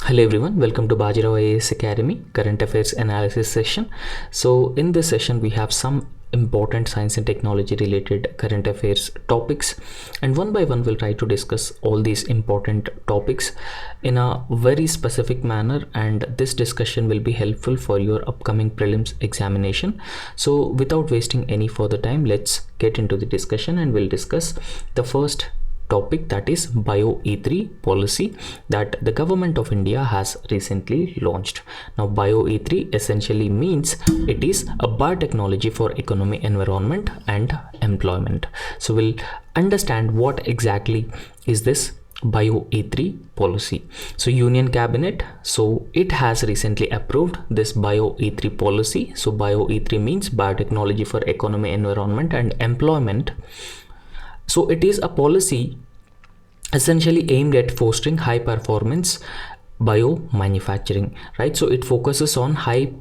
Hello everyone, welcome to Bajirao IAS Academy current affairs analysis session. So in this session we have some important science and technology related current affairs topics, and one by one we'll try to discuss all these important topics in a very specific manner, and this discussion will be helpful for your upcoming prelims examination. So without wasting any further time, let's get into the discussion and we'll discuss the first topic, that is Bio E3 policy that the government of India has recently launched. Now Bio E3 essentially means it is a biotechnology for economy, environment and employment. So we'll understand what exactly is this Bio E3 policy. So Union Cabinet, so it has recently approved this Bio E3 policy. So Bio E3 means biotechnology for economy, environment and employment. So it is a policy essentially aimed at fostering high performance bio manufacturing, right? So it focuses on high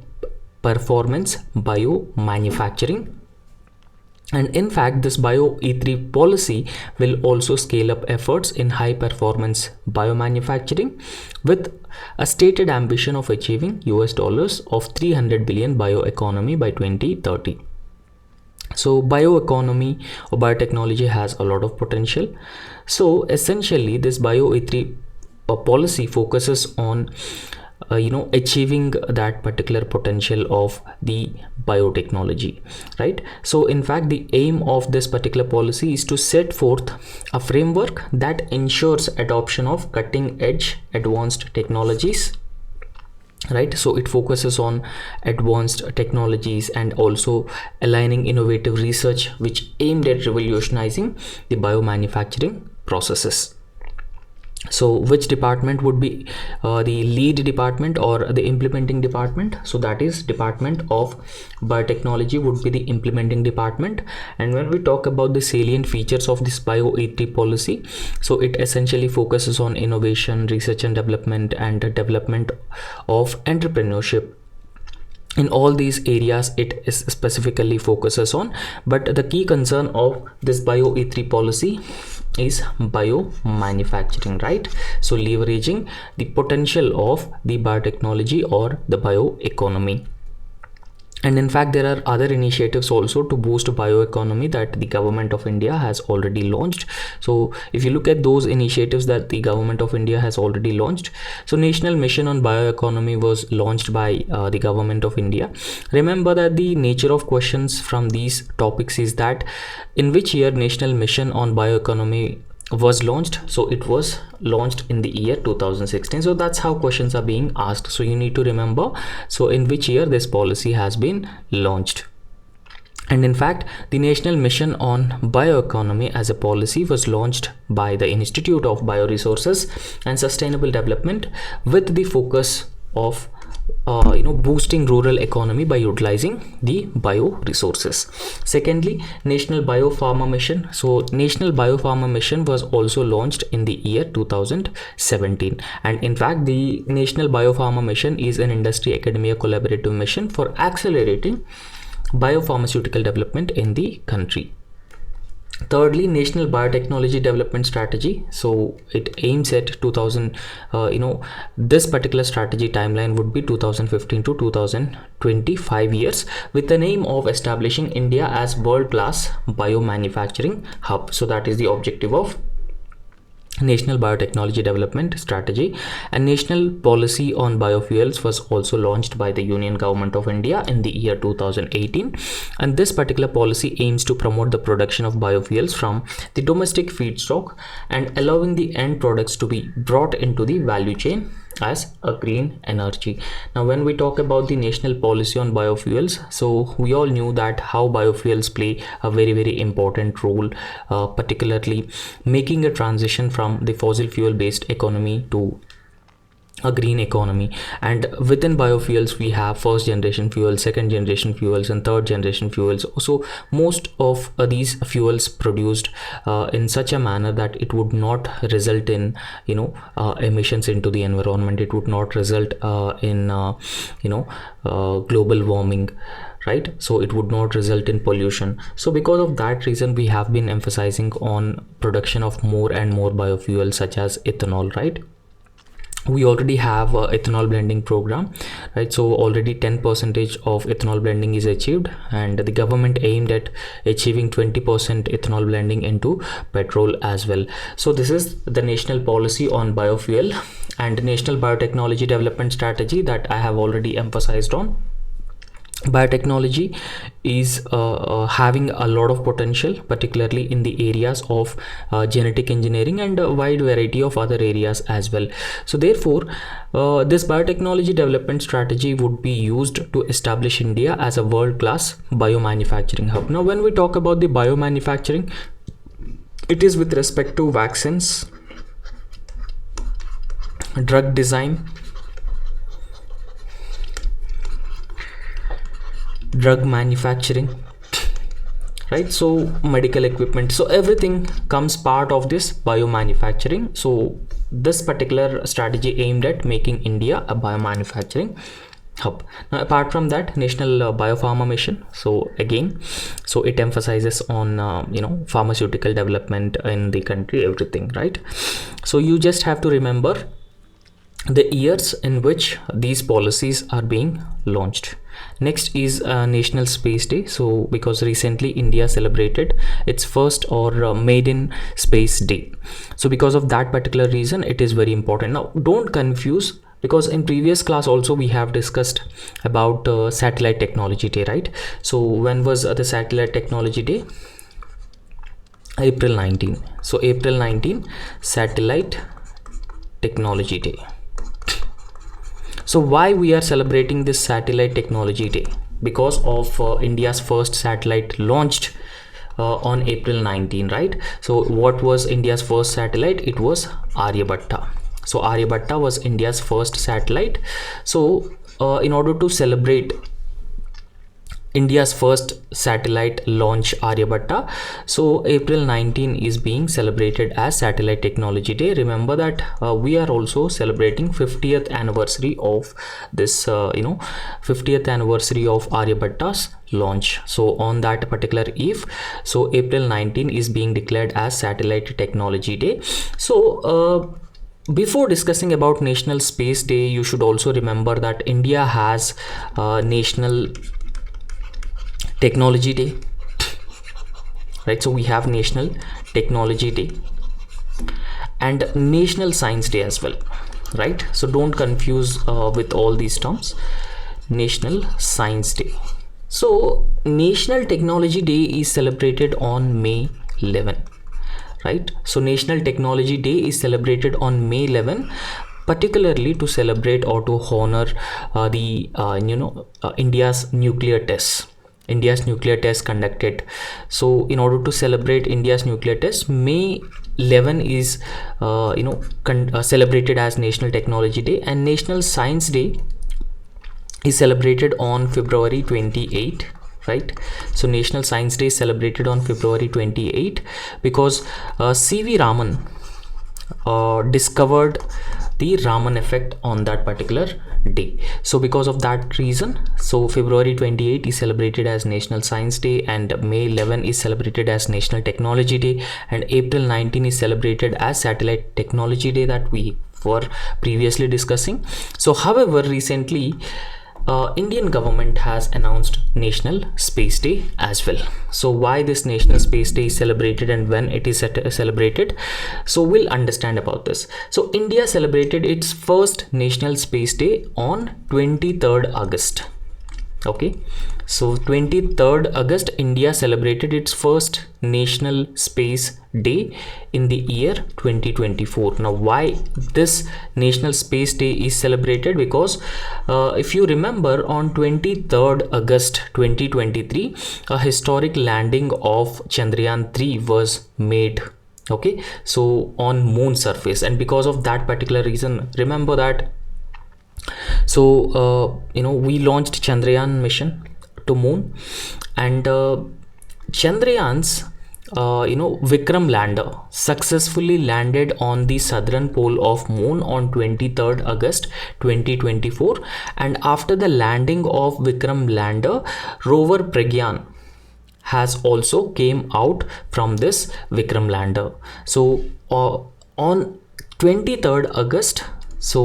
performance bio manufacturing. And in fact, this Bio E3 policy will also scale up efforts in high performance biomanufacturing with a stated ambition of achieving $300 billion bioeconomy by 2030. So bioeconomy or biotechnology has a lot of potential. So essentially this Bio E3 policy focuses on achieving that particular potential of the biotechnology, right? So in fact, the aim of this particular policy is to set forth a framework that ensures adoption of cutting edge advanced technologies, right? So it focuses on advanced technologies and also aligning innovative research which aimed at revolutionizing the biomanufacturing processes. So which department would be the lead department or the implementing department? So that is Department of Biotechnology would be the implementing department. And when we talk about the salient features of this Bio E3 policy, so it essentially focuses on innovation, research and development and development of entrepreneurship. In all these areas it is specifically focuses on, but the key concern of this Bio E3 policy is bio manufacturing, right? So leveraging the potential of the biotechnology or the bioeconomy. And in fact, there are other initiatives also to boost bioeconomy that the government of India has already launched. So if you look at those initiatives that the government of India has already launched, so National Mission on Bioeconomy was launched by the government of India. Remember that the nature of questions from these topics is that in which year National Mission on Bioeconomy was launched. So it was launched in the year 2016. So that's how questions are being asked. So you need to remember, so in which year this policy has been launched. And in fact, the National Mission on Bioeconomy as a policy was launched by the Institute of Bioresources and Sustainable Development with the focus of boosting rural economy by utilizing the bioresources. Secondly, National Biopharma Mission. So National Biopharma Mission was also launched in the year 2017, and in fact the National Biopharma Mission is an industry academia collaborative mission for accelerating biopharmaceutical development in the country. Thirdly, National Biotechnology Development Strategy. So it aims at 2000, this particular strategy timeline would be 2015 to 2025 years, with the aim of establishing India as world-class biomanufacturing hub. So that is the objective of National Biotechnology Development Strategy. And National Policy on Biofuels was also launched by the Union Government of India in the year 2018, and this particular policy aims to promote the production of biofuels from the domestic feedstock and allowing the end products to be brought into the value chain as a green energy. Now when we talk about the national policy on biofuels, so we all knew that how biofuels play a very important role, particularly making a transition from the fossil fuel based economy to a green economy. And within biofuels we have first generation fuels, second generation fuels and third generation fuels. So most of these fuels produced in such a manner that it would not result in emissions into the environment. It would not result in global warming, right? So it would not result in pollution. So because of that reason we have been emphasizing on production of more and more biofuels such as ethanol, right? we already have a ethanol blending program, right? So already 10% of ethanol blending is achieved, and the government aimed at achieving 20% ethanol blending into petrol as well. So this is the national policy on biofuel and national biotechnology development strategy that I have already emphasized on. Biotechnology is having a lot of potential, particularly in the areas of genetic engineering and a wide variety of other areas as well. So therefore, this biotechnology development strategy would be used to establish India as a world-class biomanufacturing hub. Now, when we talk about the biomanufacturing, it is with respect to vaccines, drug design, drug manufacturing, right? So medical equipment, so everything comes part of this biomanufacturing. So this particular strategy aimed at making India a biomanufacturing hub. Now, apart from that, national biopharma mission, so again, so it emphasizes on pharmaceutical development in the country, everything, right? So you just have to remember the years in which these policies are being launched. Next is National Space Day. So because recently India celebrated its first or maiden space day, so because of that particular reason, it is very important. Now don't confuse, because in previous class also we have discussed about satellite technology day, right? So when was the satellite technology day? April 19. So April 19, satellite technology day. So why we are celebrating this satellite technology day? Because of India's first satellite launched on April 19, right? So what was India's first satellite? It was Aryabhatta. So Aryabhatta was India's first satellite. So in order to celebrate India's first satellite launch, Aryabhatta, so April 19 is being celebrated as Satellite Technology Day. Remember that we are also celebrating 50th anniversary of this 50th anniversary of Aryabhatta's launch. So on that particular eve, so April 19 is being declared as Satellite Technology Day. So before discussing about National Space Day, you should also remember that India has National Technology Day, right? So we have National Technology Day and National Science Day as well, right? So don't confuse with all these terms. National Science Day. So National Technology Day is celebrated on May 11, right? So National Technology Day is celebrated on May 11, particularly to celebrate or to honor India's nuclear tests. India's nuclear test conducted. So in order to celebrate India's nuclear test, May 11 is celebrated as National Technology Day, and National Science Day is celebrated on February 28, right? So National Science Day is celebrated on February 28 because C.V. Raman discovered the Raman effect on that particular day. So because of that reason, so February 28 is celebrated as National Science Day, and May 11 is celebrated as National Technology Day, and April 19 is celebrated as Satellite Technology Day that we were previously discussing. So however, recently Indian government has announced National Space Day as well. So why this National Space Day is celebrated and when it is celebrated, so we'll understand about this. So India celebrated its first National Space Day on 23rd August. Okay, so 23rd August, India celebrated its first National Space Day in the year 2024. Now why this National Space Day is celebrated? Because if you remember, on 23rd August 2023, a historic landing of Chandrayaan-3 was made. Okay, so on moon surface, and because of that particular reason, remember that, so we launched Chandrayaan mission to moon, and Chandrayaan's Vikram lander successfully landed on the southern pole of moon on 23rd August 2024, and after the landing of Vikram lander, rover Pragyan has also came out from this Vikram lander. So on 23rd August, So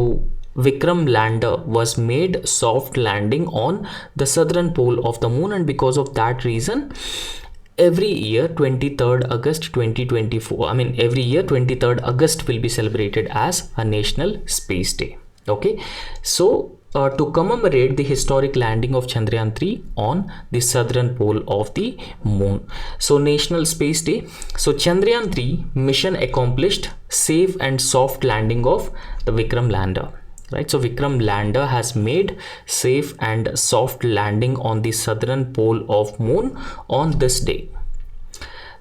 Vikram lander was made soft landing on the southern pole of the moon, and because of that reason, every year 23rd August 2024, every year 23rd August will be celebrated as a National Space Day. Okay, so to commemorate the historic landing of Chandrayaan 3 on the southern pole of the moon. So National Space Day. So Chandrayaan 3 mission accomplished safe and soft landing of the Vikram lander. Right, so Vikram lander has made safe and soft landing on the southern pole of moon on this day.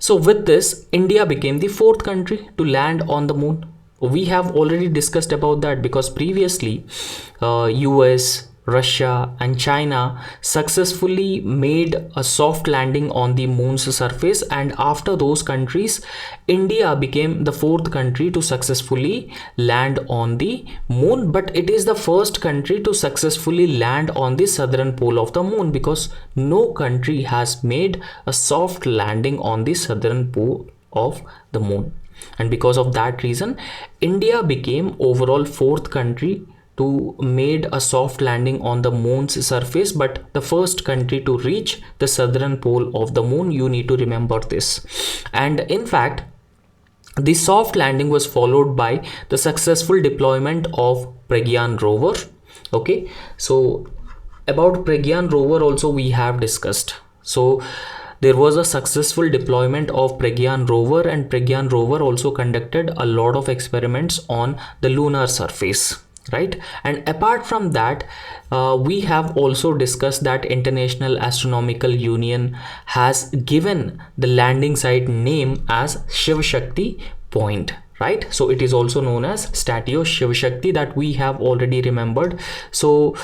So with this, India became the fourth country to land on the moon. We have already discussed about that because previously US, Russia and China successfully made a soft landing on the moon's surface, and after those countries, India became the fourth country to successfully land on the moon. But it is the first country to successfully land on the southern pole of the moon, because no country has made a soft landing on the southern pole of the moon. And because of that reason, India became overall fourth country to made a soft landing on the moon's surface, but the first country to reach the southern pole of the moon. You need to remember this. And in fact, the soft landing was followed by the successful deployment of Pragyan rover. Okay, so about Pragyan rover also we have discussed. So there was a successful deployment of Pragyan rover, and Pragyan rover also conducted a lot of experiments on the lunar surface. Right, and apart from that, we have also discussed that International Astronomical Union has given the landing site name as Shiv Shakti Point. Right, so it is also known as Statue Shiv Shakti, that we have already remembered. So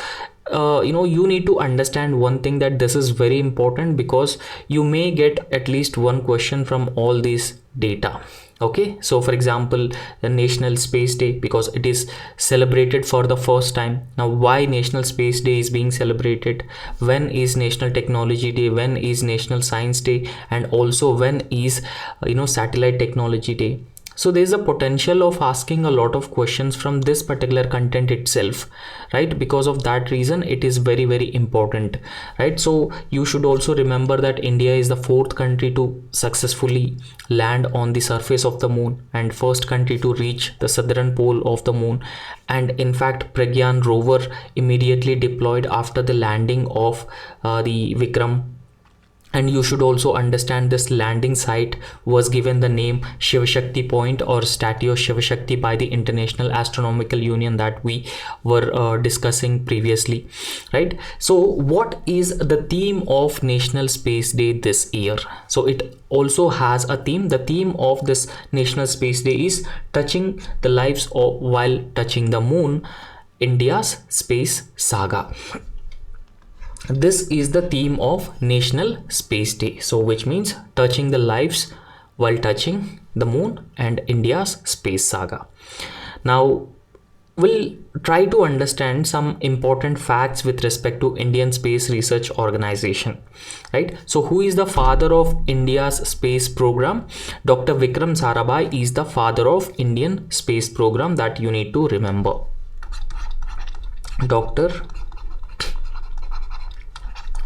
you need to understand one thing, that this is very important because you may get at least one question from all these data. Okay, so for example, the National Space Day, because it is celebrated for the first time. Now, why National Space Day is being celebrated? When is National Technology Day? When is National Science Day? And also when is Satellite Technology Day? So there is a potential of asking a lot of questions from this particular content itself, right? Because of that reason, it is very, very important, right? So you should also remember that India is the fourth country to successfully land on the surface of the moon, and first country to reach the southern pole of the moon. And in fact, Pragyan rover immediately deployed after the landing of the Vikram. And you should also understand this landing site was given the name Shiv Shakti Point or Statue of Shiv Shakti by the International Astronomical Union that we were discussing previously, right? So what is the theme of National Space Day this year? So it also has a theme. The theme of this National Space Day is touching the lives of while touching the moon, India's space saga. This is the theme of National Space Day, so which means touching the lives while touching the moon and India's space saga. Now we'll try to understand some important facts with respect to Indian Space Research Organization, right? So who is the father of India's space program? Dr. Vikram Sarabhai is the father of Indian space program, that you need to remember. Dr.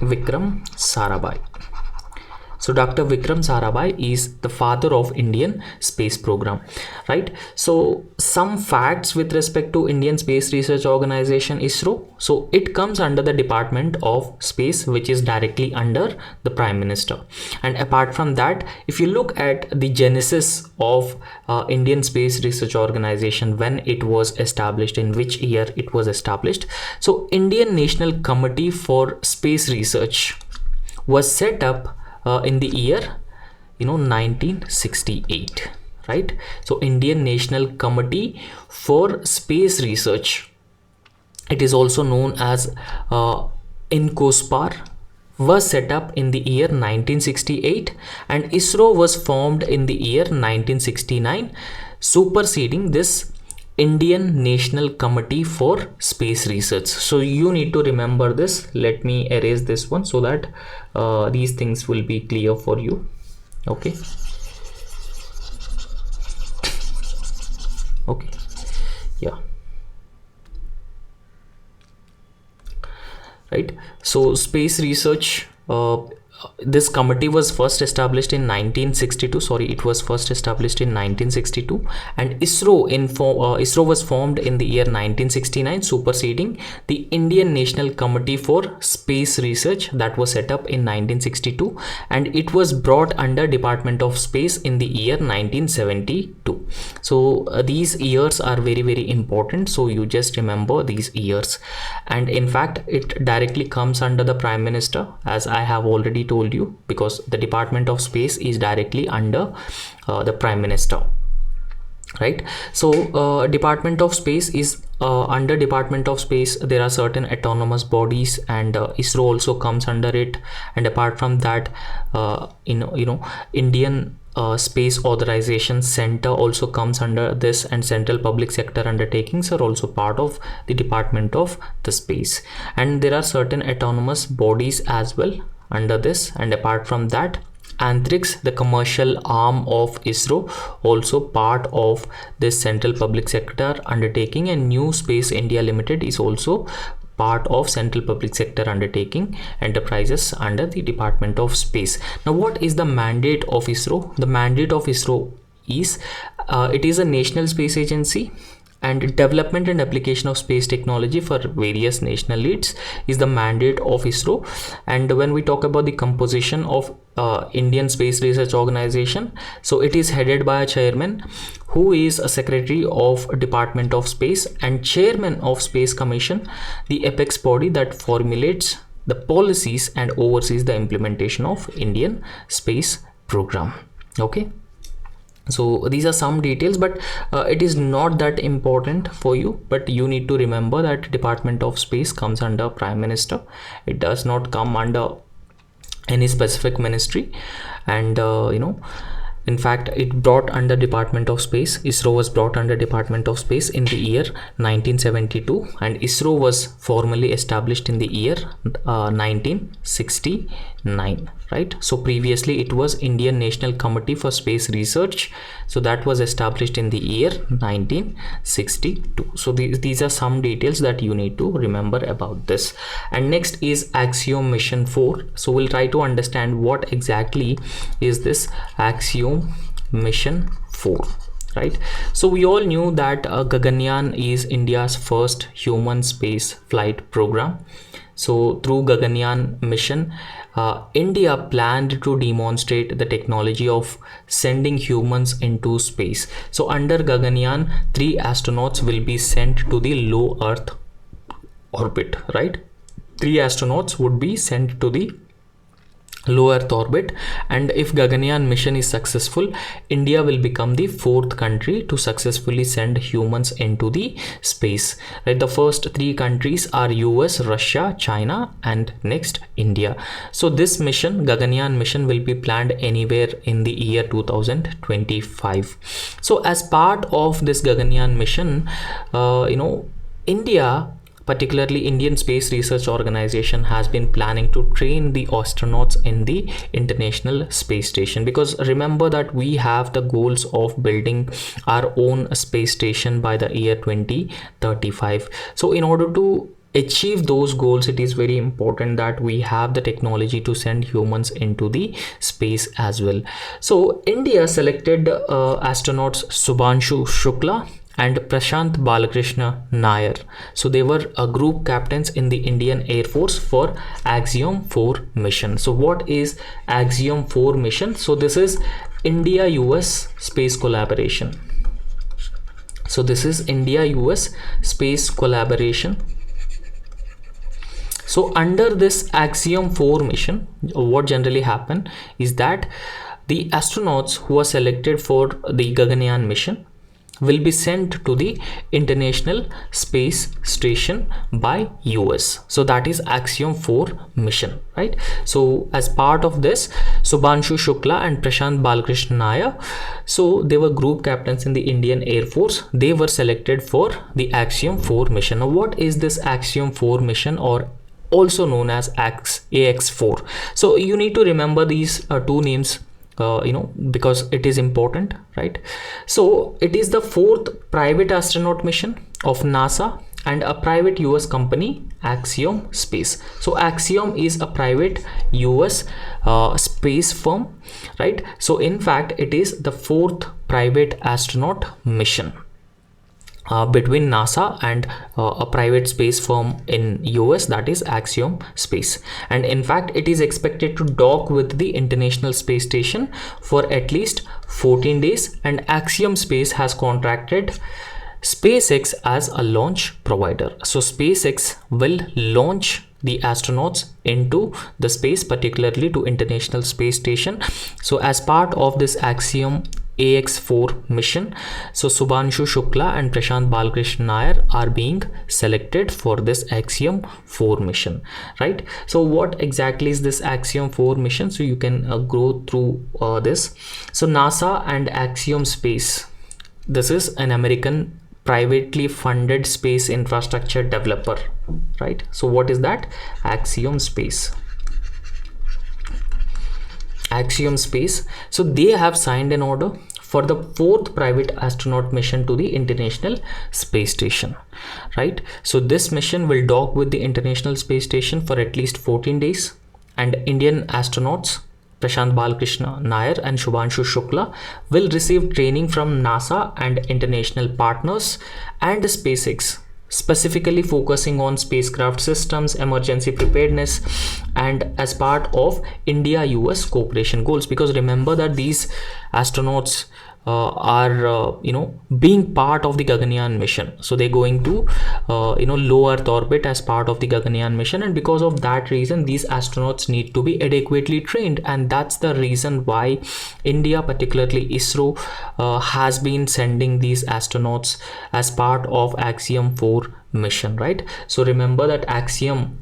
Vikram Sarabhai. So Dr. Vikram Sarabhai is the father of Indian space program, right? So some facts with respect to Indian Space Research Organization, ISRO. So it comes under the Department of Space, which is directly under the Prime Minister. And apart from that, if you look at the genesis of Indian Space Research Organization, when it was established, in which year it was established. So Indian National Committee for Space Research was set up in the year 1968, right? So Indian National Committee for Space Research, it is also known as INCOSPAR, was set up in the year 1968, and ISRO was formed in the year 1969, superseding this Indian National Committee for Space Research. So you need to remember this. Let me erase this one so that these things will be clear for you. Okay. Okay. Yeah. right? So space research, this committee was first established in 1962. Sorry, it was first established in 1962, and ISRO was formed in the year 1969, superseding the Indian National Committee for Space Research that was set up in 1962, and it was brought under Department of Space in the year 1972. So these years are very, very important, so you just remember these years. And in fact, it directly comes under the Prime Minister, as I have already told you, because the Department of Space is directly under the Prime Minister, right? So Department of Space is under Department of Space there are certain autonomous bodies, and ISRO also comes under it. And apart from that, Indian Space Authorization Center also comes under this, and central public sector undertakings are also part of the Department of the Space. And there are certain autonomous bodies as well under this. And apart from that, Antrix, the commercial arm of ISRO, also part of this central public sector undertaking, and New Space India Limited is also part of central public sector undertaking enterprises under the Department of Space. Now, what is the mandate of ISRO? The mandate of ISRO is it is a national space agency, and development and application of space technology for various national needs is the mandate of ISRO. And when we talk about the composition of Indian Space Research Organization, so it is headed by a chairman who is a secretary of Department of Space, and chairman of Space Commission, the apex body that formulates the policies and oversees the implementation of Indian space program. Okay, so these are some details, but it is not that important for you. But you need to remember that Department of Space comes under Prime Minister. It does not come under any specific ministry. And in fact, it brought under Department of Space. ISRO was brought under Department of Space in the year 1972, and ISRO was formally established in the year 1969, right? So previously it was Indian National Committee for Space Research, so that was established in the year 1962. So these are some details that you need to remember about this. And next is Axiom Mission 4. So we'll try to understand what exactly is this Axiom Mission 4, right? So we all knew that Gaganyaan is India's first human space flight program. So through Gaganyaan mission, India planned to demonstrate the technology of sending humans into space. So under Gaganyaan, 3 astronauts will be sent to the low Earth orbit, right? 3 astronauts would be sent to the low Earth orbit, and if Gaganyaan mission is successful, India will become the 4th country to successfully send humans into the space, right? The first 3 countries are US, Russia, China, and next India. So this mission, Gaganyaan mission, will be planned anywhere in the year 2025. So as part of this Gaganyaan mission, India, particularly Indian Space Research Organization, has been planning to train the astronauts in the International Space Station, because remember that we have the goals of building our own space station by the year 2035. So in order to achieve those goals, it is very important that we have the technology to send humans into the space as well. So India selected astronauts Subhanshu Shukla and Prashant Balakrishna Nair. So they were group captains in the Indian Air Force for Axiom 4 mission. So what is Axiom 4 mission? So this is India-US space collaboration. So this is India-US space collaboration. So under this Axiom 4 mission, what generally happen is that the astronauts who are selected for the Gaganyaan mission will be sent to the International Space Station by US. So that is Axiom 4 mission, right? So as part of this, Subhanshu Shukla and Prashant Balakrishna Nair, so they were group captains in the Indian Air Force. They were selected for the Axiom 4 mission. Now what is this Axiom 4 mission, or also known as AX4? So you need to remember these 2 names, because it is important, right? So it is the 4th private astronaut mission of NASA and a private US company, Axiom Space. So Axiom is a private US space firm, right? So in fact, it is the fourth private astronaut mission between NASA and a private space firm in US, that is Axiom Space. And in fact, it is expected to dock with the International Space Station for at least 14 days, and Axiom Space has contracted SpaceX as a launch provider. So SpaceX will launch the astronauts into the space, particularly to International Space Station. So as part of this Axiom AX4 mission, so Subhanshu Shukla and Prashant Balkrishna Nair are being selected for this Axiom 4 mission, right? So what exactly is this Axiom 4 mission? So you can go through this. So NASA and Axiom Space, this is an American privately funded space infrastructure developer, right? So what is that? Axiom Space. Axiom Space, so they have signed an order for the fourth private astronaut mission to the International Space Station, right? So this mission will dock with the International Space Station for at least 14 days, and Indian astronauts Prashant Balkrishna Nair and Shubhanshu Shukla will receive training from NASA and international partners and SpaceX, specifically focusing on spacecraft systems, emergency preparedness, and as part of India-US cooperation goals. Because remember that these astronauts are being part of the Gaganyaan mission, so they're going to low Earth orbit as part of the Gaganyaan mission, and because of that reason these astronauts need to be adequately trained, and that's the reason why India, particularly ISRO, has been sending these astronauts as part of Axiom 4 mission, right? So remember that Axiom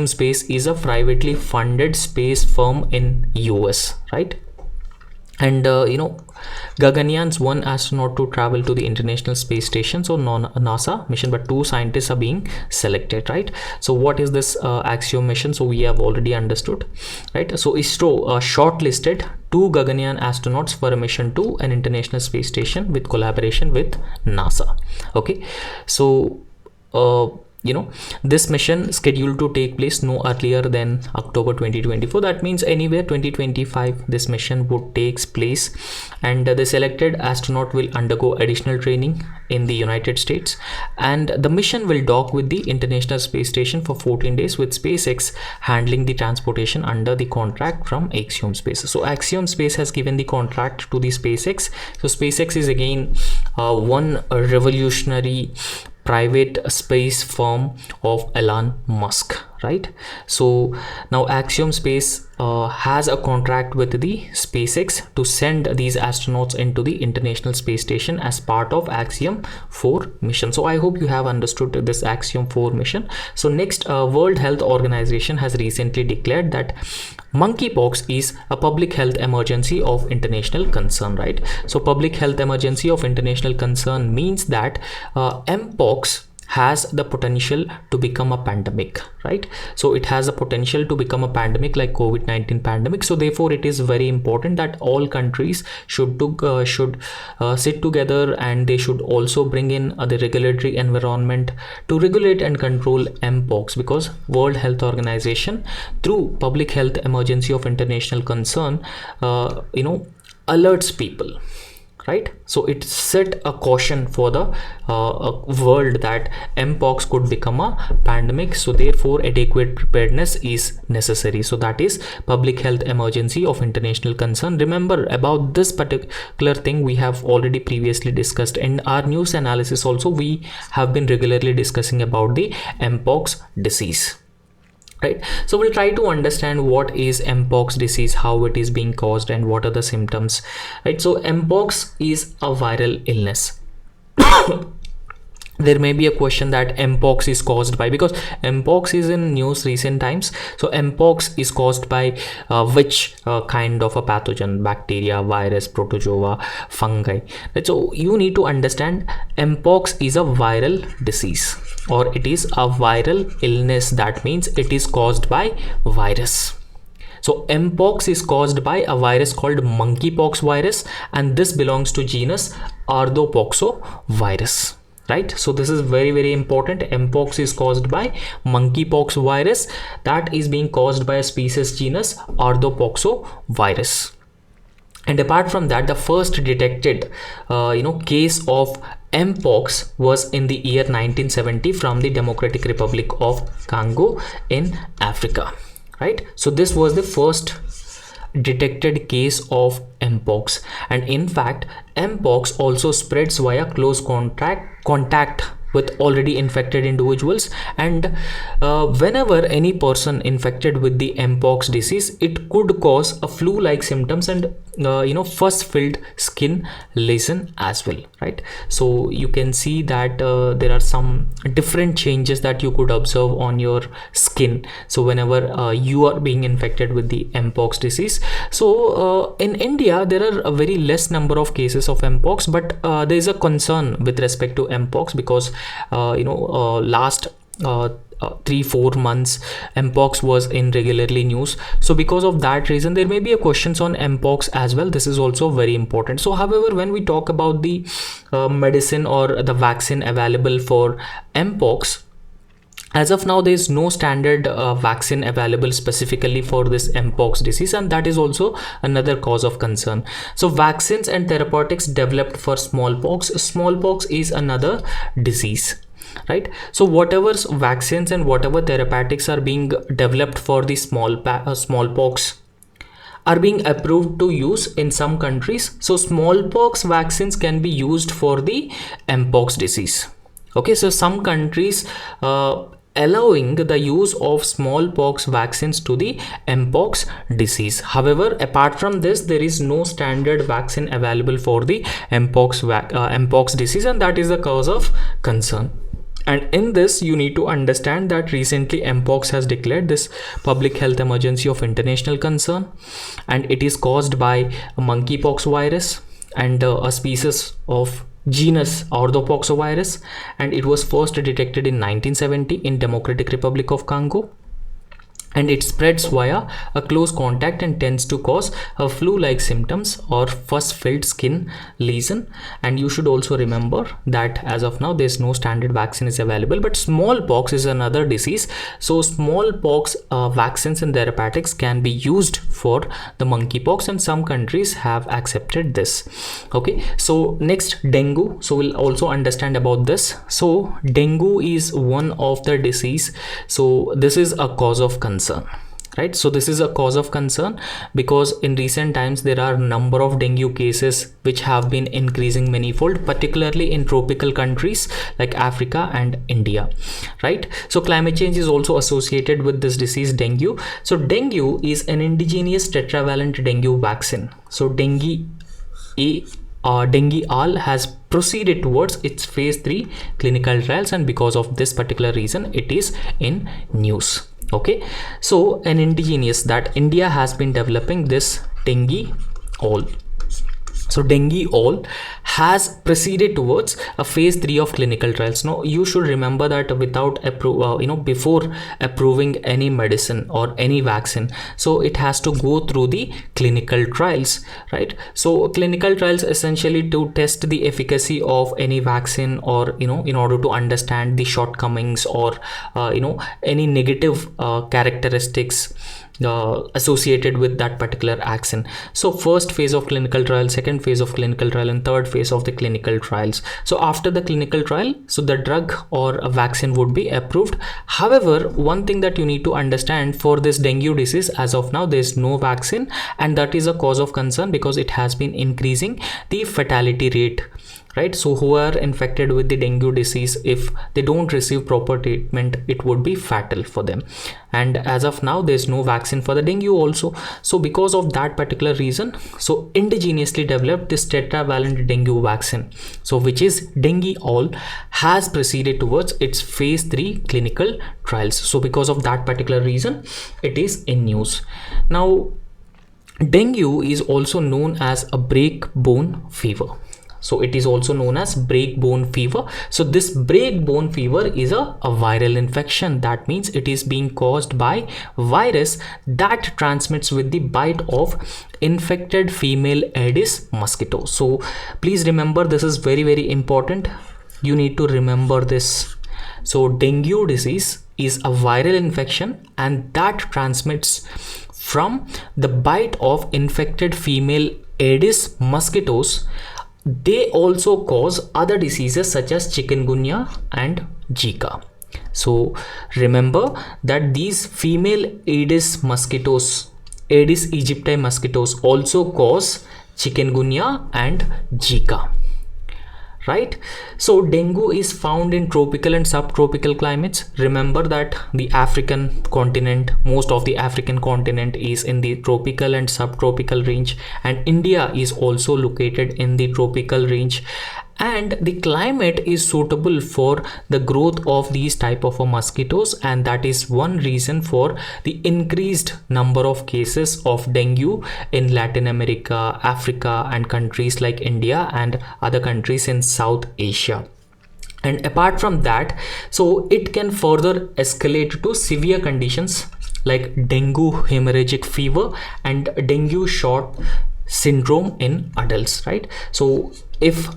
Space is a privately funded space firm in US, right? And Gaganyaan's one astronaut to travel to the International Space Station, so non-NASA mission, but 2 scientists are being selected, right? So what is this Axiom mission? So we have already understood, right? So ISRO shortlisted 2 Gaganyaan astronauts for a mission to an International Space Station with collaboration with NASA. Okay, so this mission scheduled to take place no earlier than October 2024. That means anywhere 2025 this mission would takes place, and the selected astronaut will undergo additional training in the United States, and the mission will dock with the International Space Station for 14 days, with SpaceX handling the transportation under the contract from Axiom Space. So Axiom Space has given the contract to the SpaceX. So SpaceX is again one revolutionary private space firm of Elon Musk, right? So now Axiom Space has a contract with the SpaceX to send these astronauts into the International Space Station as part of Axiom 4 mission. So I hope you have understood this Axiom 4 mission. So next, World Health Organization has recently declared that monkeypox is a public health emergency of international concern, right? So public health emergency of international concern means that mpox has the potential to become a pandemic, right? So it has a potential to become a pandemic like COVID-19 pandemic. So therefore it is very important that all countries should sit together, and they should also bring in the regulatory environment to regulate and control mpox, because World Health Organization, through public health emergency of international concern, alerts people, right? So it set a caution for the world that mpox could become a pandemic, so therefore adequate preparedness is necessary. So that is public health emergency of international concern. Remember, about this particular thing we have already previously discussed in our news analysis. Also we have been regularly discussing about the mpox disease, right? So we'll try to understand what is mpox disease, how it is being caused, and what are the symptoms, right? So mpox is a viral illness. There may be a question that mpox is caused by, because mpox is in news recent times. So mpox is caused by which kind of a pathogen? Bacteria, virus, protozoa, fungi, right? So you need to understand mpox is a viral disease, or it is a viral illness. That means it is caused by virus. So mpox is caused by a virus called monkeypox virus, and this belongs to genus Arthropoxvirus, right? So this is very important. Mpox is caused by monkeypox virus that is being caused by a species genus Orthopoxo virus. And apart from that, the first detected case of Mpox was in the year 1970 from the Democratic Republic of Congo in Africa, right? So this was the first detected case of Mpox, and in fact Mpox also spreads via close contact with already infected individuals, and whenever any person infected with the Mpox disease, it could cause a flu-like symptoms and pus-filled skin lesion as well, right? So you can see that there are some different changes that you could observe on your skin. So whenever you are being infected with the Mpox disease, so in India there are a very less number of cases of Mpox, but there is a concern with respect to Mpox because last 3-4 months Mpox was in regularly news. So because of that reason, there may be a questions on Mpox as well. This is also very important. So however, when we talk about the medicine or the vaccine available for Mpox, as of now, there is no standard vaccine available specifically for this Mpox disease, and that is also another cause of concern. So vaccines and therapeutics developed for smallpox. Smallpox is another disease, right? So whatever vaccines and whatever therapeutics are being developed for the smallpox are being approved to use in some countries. So smallpox vaccines can be used for the Mpox disease. Okay, so some countries allowing the use of smallpox vaccines to the Mpox disease. However, apart from this, there is no standard vaccine available for the Mpox disease, and that is the cause of concern. And in this, you need to understand that recently Mpox has declared this public health emergency of international concern, and it is caused by a monkeypox virus and a species of genus Orthopoxo virus, and it was first detected in 1970 in Democratic Republic of Congo, and it spreads via a close contact and tends to cause a flu-like symptoms or pus-filled skin lesion. And you should also remember that as of now, there's no standard vaccine is available, but smallpox is another disease. So smallpox vaccines and therapeutics can be used for the monkeypox, and some countries have accepted this. Okay, so next, dengue. So we'll also understand about this. So dengue is one of the disease. So this is a cause of concern, right? So this is a cause of concern because in recent times there are number of dengue cases which have been increasing manifold, particularly in tropical countries like Africa and India, right? So climate change is also associated with this disease, dengue. So dengue is an indigenous tetravalent dengue vaccine. So dengue all has proceeded towards its phase 3 clinical trials, and because of this particular reason it is in news. Okay, so an indigenous that India has been developing this dengue all. So dengue all has proceeded towards a phase 3 of clinical trials. Now you should remember that without before approving any medicine or any vaccine, so it has to go through the clinical trials, right? So clinical trials essentially to test the efficacy of any vaccine, or in order to understand the shortcomings or any negative characteristics associated with that particular vaccine. So first phase of clinical trial, second phase of clinical trial, and third phase of the clinical trials. So after the clinical trial, so the drug or a vaccine would be approved. However, one thing that you need to understand for this dengue disease, as of now there is no vaccine, and that is a cause of concern because it has been increasing the fatality rate, right? So who are infected with the dengue disease, if they don't receive proper treatment, it would be fatal for them. And as of now, there's no vaccine for the dengue also. So because of that particular reason, so indigenously developed this tetravalent dengue vaccine, so which is dengue all, has proceeded towards its phase 3 clinical trials. So because of that particular reason, it is in news. Now dengue is also known as a break-bone fever. So it is also known as break-bone fever. So this break-bone fever is a viral infection. That means it is being caused by virus that transmits with the bite of infected female Aedes mosquito. So please remember, this is very important. you need to remember this. So dengue disease is a viral infection and that transmits from the bite of infected female Aedes mosquitoes. They also cause other diseases such as chikungunya and Zika. So remember that these female Aedes mosquitoes, Aedes aegypti mosquitoes, also cause chikungunya and Zika. Right? So dengue is found in tropical and subtropical climates. Remember that the African continent, most of the African continent is in the tropical and subtropical range, and India is also located in the tropical range, and the climate is suitable for the growth of these type of mosquitoes, and that is one reason for the increased number of cases of dengue in Latin America, Africa, and countries like India and other countries in South Asia. And apart from that, so it can further escalate to severe conditions like dengue hemorrhagic fever and dengue shock syndrome in adults, right? So if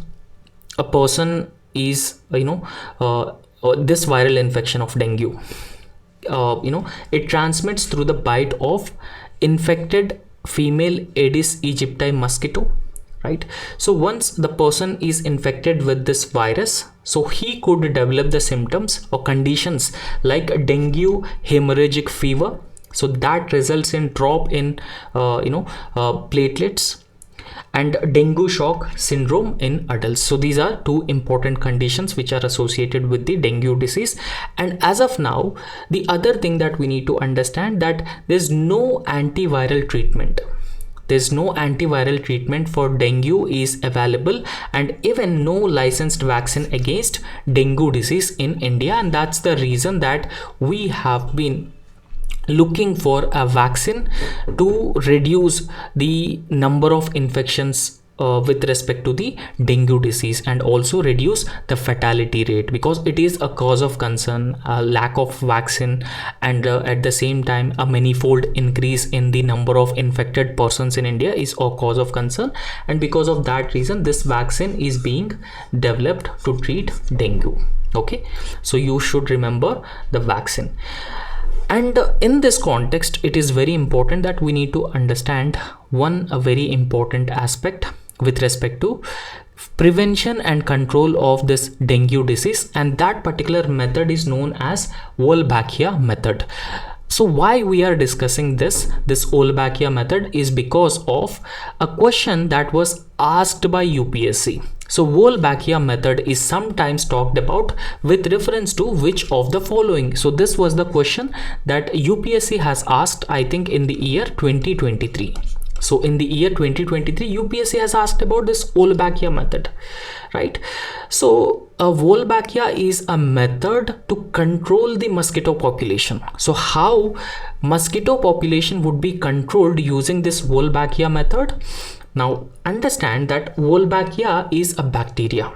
a person is this viral infection of dengue, it transmits through the bite of infected female Aedes aegypti mosquito, right? So once the person is infected with this virus, so he could develop the symptoms or conditions like dengue hemorrhagic fever. So that results in drop in platelets, and dengue shock syndrome in adults. So these are two important conditions which are associated with the dengue disease. And as of now, the other thing that we need to understand, that there's no antiviral treatment. There's no antiviral treatment for dengue is available, and even no licensed vaccine against dengue disease in India. And that's the reason that we have been looking for a vaccine to reduce the number of infections with respect to the dengue disease, and also reduce the fatality rate, because it is a cause of concern, a lack of vaccine, and at the same time a manifold increase in the number of infected persons in India is a cause of concern. And because of that reason, this vaccine is being developed to treat dengue. Okay, so you should remember the vaccine. And in this context, it is very important that we need to understand a very important aspect with respect to prevention and control of this dengue disease, and that particular method is known as Wolbachia method. So why we are discussing this Wolbachia method is because of a question that was asked by UPSC. So Wolbachia method is sometimes talked about with reference to which of the following. So this was the question that UPSC has asked, I think in the year 2023. So in the year 2023, UPSC has asked about this Wolbachia method, right? So a Wolbachia is a method to control the mosquito population. So how mosquito population would be controlled using this Wolbachia method? Now understand that Wolbachia is a bacteria,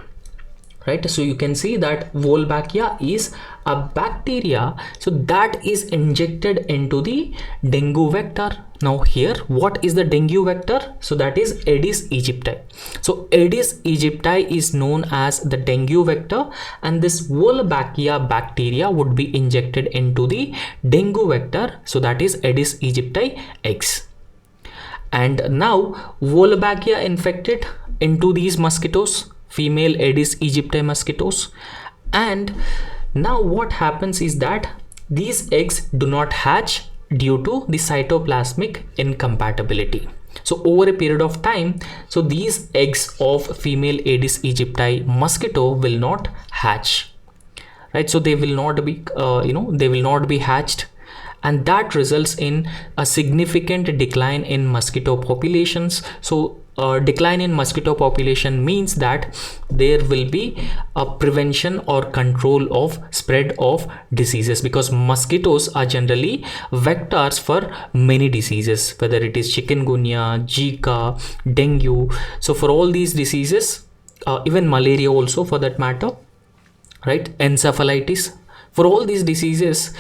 right? So you can see that Wolbachia is a bacteria, so that is injected into the dengue vector. Now here, what is the dengue vector? So that is Aedes aegypti. So Aedes aegypti is known as the dengue vector, and this Wolbachia bacteria would be injected into the dengue vector, so that is Aedes aegypti eggs. And now Wolbachia infected into these mosquitoes, female Aedes aegypti mosquitoes, and now what happens is that these eggs do not hatch due to the cytoplasmic incompatibility. So over a period of time, so these eggs of female Aedes aegypti mosquito will not hatch, right? So they will not be they will not be hatched, and that results in a significant decline in mosquito populations. So decline in mosquito population means that there will be a prevention or control of spread of diseases, because mosquitoes are generally vectors for many diseases, whether it is chikungunya, Zika, dengue. So for all these diseases, even malaria also for that matter, right, encephalitis, for all these diseases,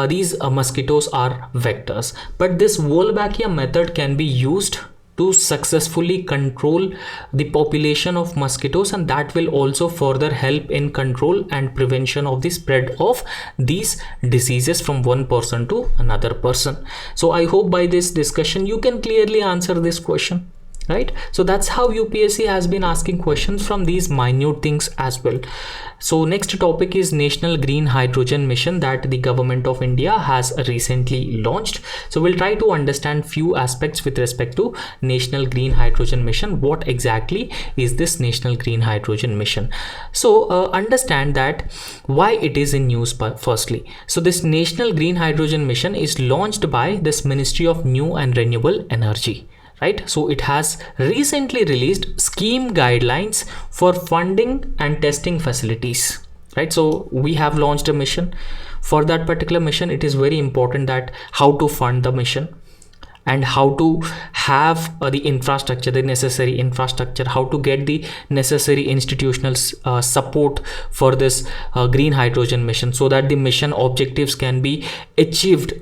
these mosquitoes are vectors. But this Wolbachia method can be used to successfully control the population of mosquitoes, and that will also further help in control and prevention of the spread of these diseases from one person to another person. So I hope by this discussion you can clearly answer this question, right? So that's how UPSC has been asking questions from these minute things as well. So next topic is National Green Hydrogen Mission that the government of India has recently launched. So we'll try to understand few aspects with respect to National Green Hydrogen Mission. What exactly is this National Green Hydrogen Mission? So understand that why it is in news firstly. So this National Green Hydrogen Mission is launched by this Ministry of New and Renewable Energy. Right? So it has recently released scheme guidelines for funding and testing facilities, right? So we have launched a mission. For that particular mission, it is very important that how to fund the mission and how to have the infrastructure, the necessary infrastructure, how to get the necessary institutional support for this green hydrogen mission, so that the mission objectives can be achieved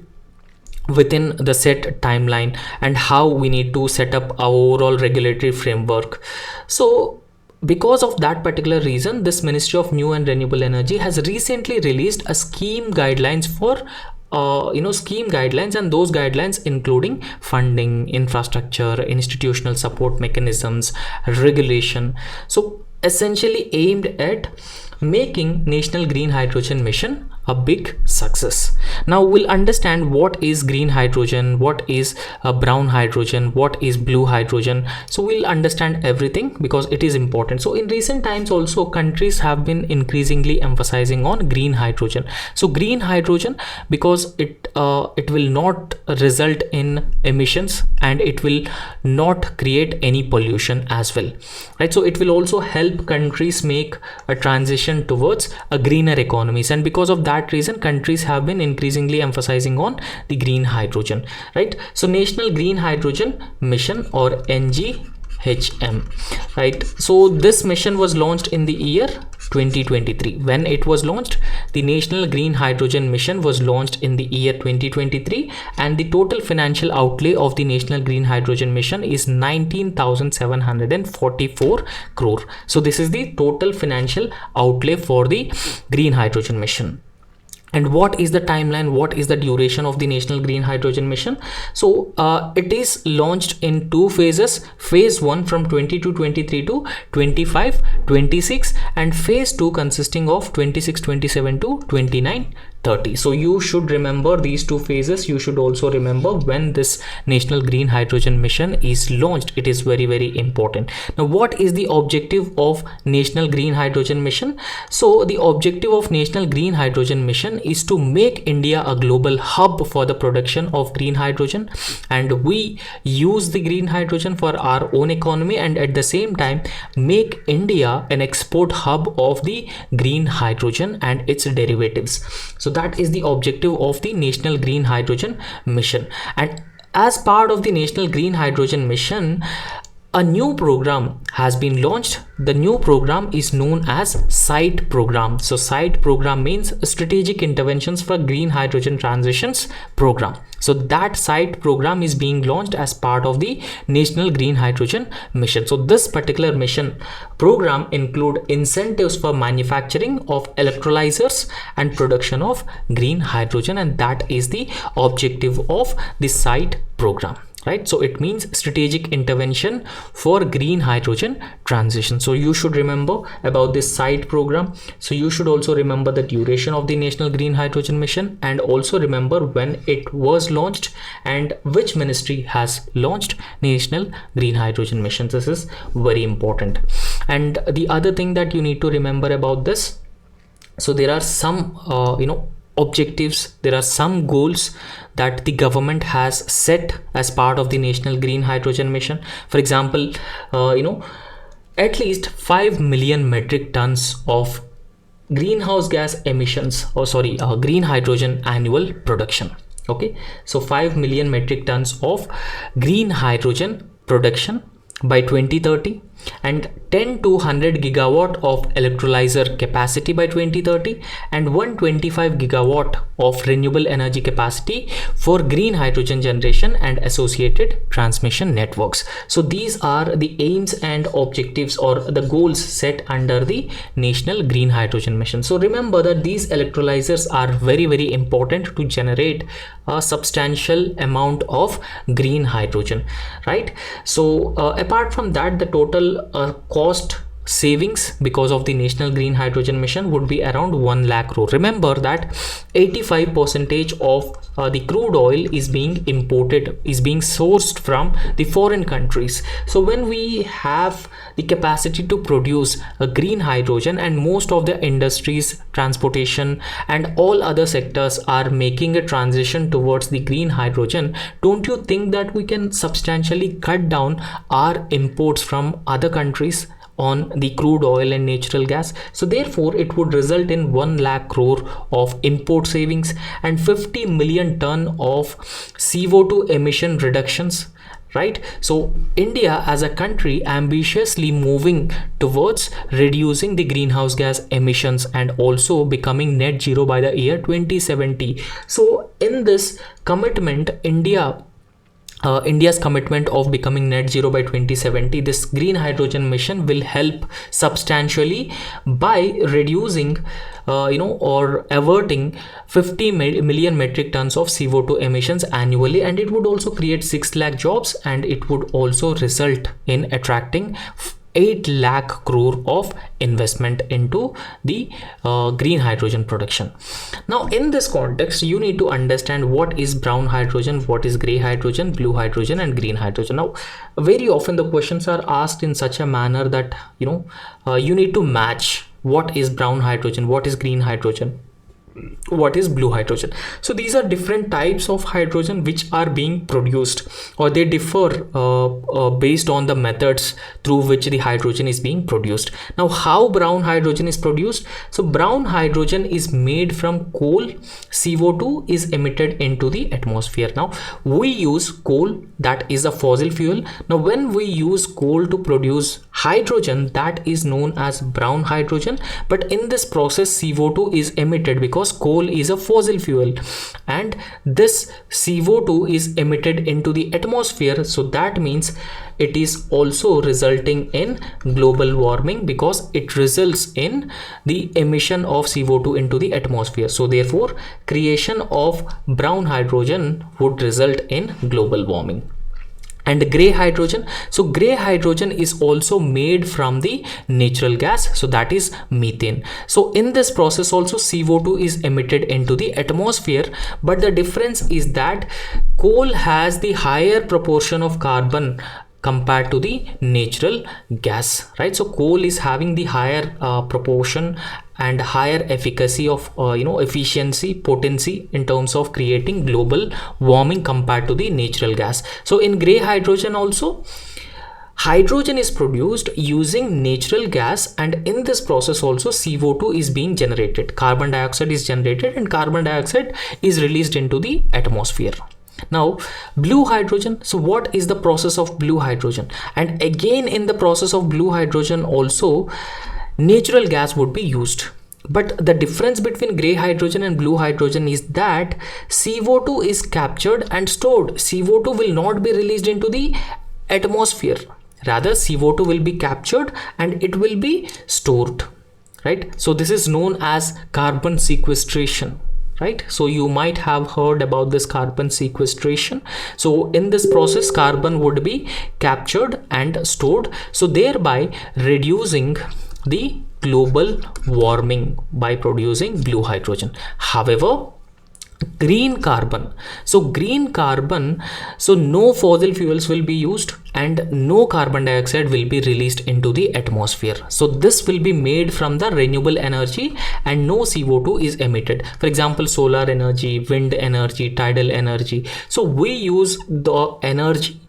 within the set timeline, and how we need to set up our overall regulatory framework. So because of that particular reason, this Ministry of New and Renewable Energy has recently released a scheme guidelines for scheme guidelines, and those guidelines including funding, infrastructure, institutional support mechanisms, regulation. So essentially aimed at making National Green Hydrogen Mission a big success. Now we'll understand what is green hydrogen, what is brown hydrogen, what is blue hydrogen. So we'll understand everything because it is important. So in recent times also, countries have been increasingly emphasizing on green hydrogen. So green hydrogen, because it will not result in emissions and it will not create any pollution as well, right? So it will also help countries make a transition towards a greener economies, and because of that reason, countries have been increasingly emphasizing on the green hydrogen, right? So National Green Hydrogen Mission, or NGHM, right? So this mission was launched in the year 2023. When it was launched, the National Green Hydrogen Mission was launched in the year 2023, and the total financial outlay of the National Green Hydrogen Mission is 19,744 crore. So this is the total financial outlay for the Green Hydrogen Mission. And what is the timeline? What is the duration of the National Green Hydrogen Mission? So it is launched in two phases. Phase 1 from 22-23 to 25-26, and phase 2 consisting of 26-27 to 29-30. So you should remember these two phases. You should also remember when this National Green Hydrogen Mission is launched. It is very, very important. Now, what is the objective of National Green Hydrogen Mission? So the objective of National Green Hydrogen Mission is to make India a global hub for the production of green hydrogen, and we use the green hydrogen for our own economy, and at the same time make India an export hub of the green hydrogen and its derivatives. So that is the objective of the National Green Hydrogen Mission. And as part of the National Green Hydrogen Mission, a new program has been launched. The new program is known as SITE program. So SITE program means Strategic Interventions for Green Hydrogen Transitions program. So that SITE program is being launched as part of the National Green Hydrogen Mission. So this particular mission program include incentives for manufacturing of electrolyzers and production of green hydrogen, and that is the objective of the SITE program. Right, so it means strategic intervention for green hydrogen transition. So you should remember about this SITE program. So you should also remember the duration of the National Green Hydrogen Mission, and also remember when it was launched and which ministry has launched National Green Hydrogen Mission. This is very important. And the other thing that you need to remember about this, so there are some objectives, there are some goals that the government has set as part of the National Green Hydrogen Mission. For example, at least 5 million metric tons of greenhouse gas emissions, green hydrogen annual production. Okay, so 5 million metric tons of green hydrogen production by 2030, and 10 to 100 gigawatt of electrolyzer capacity by 2030, and 125 gigawatt of renewable energy capacity for green hydrogen generation and associated transmission networks. So these are the aims and objectives or the goals set under the National Green Hydrogen Mission. So remember that these electrolyzers are very important to generate a substantial amount of green hydrogen, right? So apart from that, the total cost savings because of the National Green Hydrogen Mission would be around 1 lakh crore. Remember that 85% of the crude oil is being imported, is being sourced from the foreign countries. So when we have the capacity to produce a green hydrogen, and most of the industries, transportation and all other sectors are making a transition towards the green hydrogen, don't you think that we can substantially cut down our imports from other countries on the crude oil and natural gas? So therefore it would result in 1 lakh crore of import savings and 50 million ton of CO2 emission reductions, right? So India as a country ambitiously moving towards reducing the greenhouse gas emissions and also becoming net zero by the year 2070. So in this commitment, India's commitment of becoming net zero by 2070, this green hydrogen mission will help substantially by reducing or averting 50 million metric tons of CO2 emissions annually, and it would also create 6 lakh jobs, and it would also result in attracting 8 lakh crore of investment into the green hydrogen production. Now in this context, you need to understand what is brown hydrogen, what is gray hydrogen, blue hydrogen and green hydrogen. Now very often the questions are asked in such a manner that you need to match what is brown hydrogen, what is green hydrogen, what is blue hydrogen. So these are different types of hydrogen which are being produced, or they differ based on the methods through which the hydrogen is being produced. Now how brown hydrogen is produced? So brown hydrogen is made from coal. CO2 is emitted into the atmosphere. Now we use coal, that is a fossil fuel. Now when we use coal to produce hydrogen, that is known as brown hydrogen, but in this process CO2 is emitted because coal is a fossil fuel, and this CO2 is emitted into the atmosphere. So that means it is also resulting in global warming because it results in the emission of CO2 into the atmosphere. So therefore creation of brown hydrogen would result in global warming. And gray hydrogen, so gray hydrogen is also made from the natural gas, so that is methane. So in this process also CO2 is emitted into the atmosphere, but the difference is that coal has the higher proportion of carbon compared to the natural gas, right? So coal is having the higher proportion and higher efficacy of efficiency, potency in terms of creating global warming compared to the natural gas. So in gray hydrogen also, hydrogen is produced using natural gas, and in this process also CO2 is being generated, carbon dioxide is generated, and carbon dioxide is released into the atmosphere. Now blue hydrogen, so what is the process of blue hydrogen? And again in the process of blue hydrogen also natural gas would be used, but the difference between gray hydrogen and blue hydrogen is that CO2 is captured and stored. CO2 will not be released into the atmosphere, rather CO2 will be captured and it will be stored, right? So this is known as carbon sequestration, right? So you might have heard about this carbon sequestration. So in this process carbon would be captured and stored, so thereby reducing the global warming by producing blue hydrogen. However, green carbon, so no fossil fuels will be used and no carbon dioxide will be released into the atmosphere. So this will be made from the renewable energy and no CO2 is emitted. For example, solar energy, wind energy, tidal energy. So we use the energy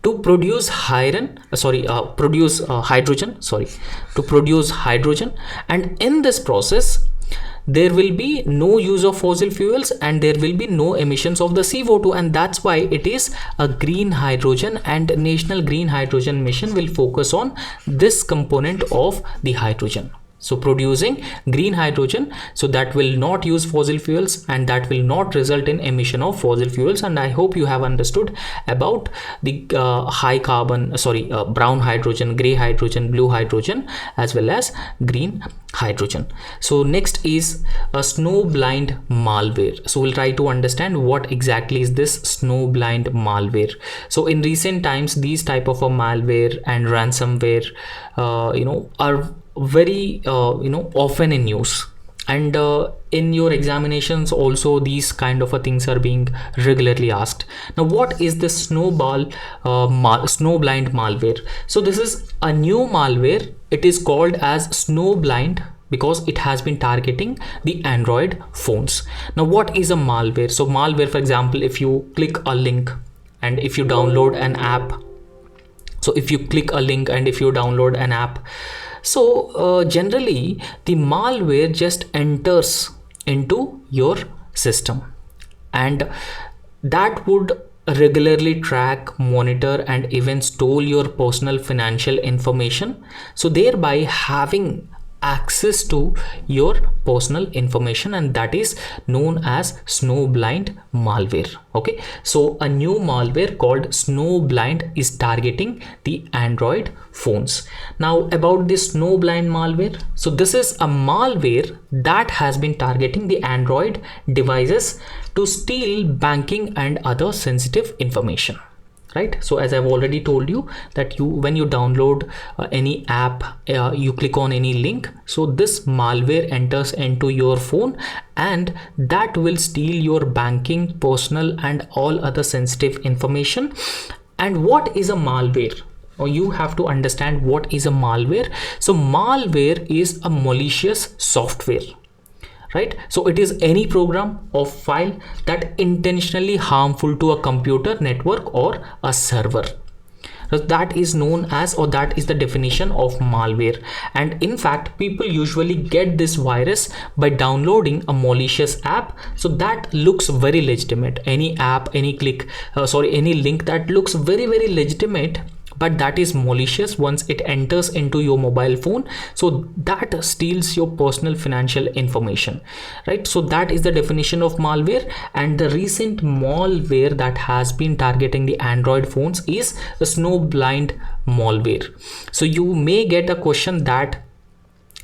to produce hydrogen, and in this process there will be no use of fossil fuels and there will be no emissions of the CO2, and that's why it is a green hydrogen, and National Green Hydrogen Mission will focus on this component of the hydrogen. So producing green hydrogen, so that will not use fossil fuels and that will not result in emission of fossil fuels. And I hope you have understood about the high carbon, brown hydrogen, gray hydrogen, blue hydrogen, as well as green hydrogen. So next is a snow blind malware. So we'll try to understand what exactly is this snow blind malware. So in recent times, these type of a malware and ransomware are very often in use, and in your examinations also these kind of things are being regularly asked. Now what is the snow blind malware? So this is a new malware. It is called as snow blind because it has been targeting the Android phones. Now what is a malware? So malware, for example, if you click a link and if you download an app, so if you click a link and if you download an app, so generally the malware just enters into your system, and that would regularly track, monitor, and even store your personal financial information, so thereby having access to your personal information, and that is known as snow blind malware. Okay, so a new malware called snow blind is targeting the Android phones. Now about this snow blind malware, so this is a malware that has been targeting the Android devices to steal banking and other sensitive information. Right, so as I've already told you that when you download any app, you click on any link, so this malware enters into your phone and that will steal your banking, personal, and all other sensitive information. And what is a malware? Or you have to understand what is a malware. So malware is a malicious software. Right, so it is any program or file that intentionally harmful to a computer network or a server. So that is known as, or that is the definition of malware. And in fact, people usually get this virus by downloading a malicious app. So that looks very legitimate. Any app, any any link that looks very, very legitimate, but that is malicious once it enters into your mobile phone, so that steals your personal financial information. Right, so that is the definition of malware. And the recent malware that has been targeting the Android phones is the snow blind malware. So you may get a question that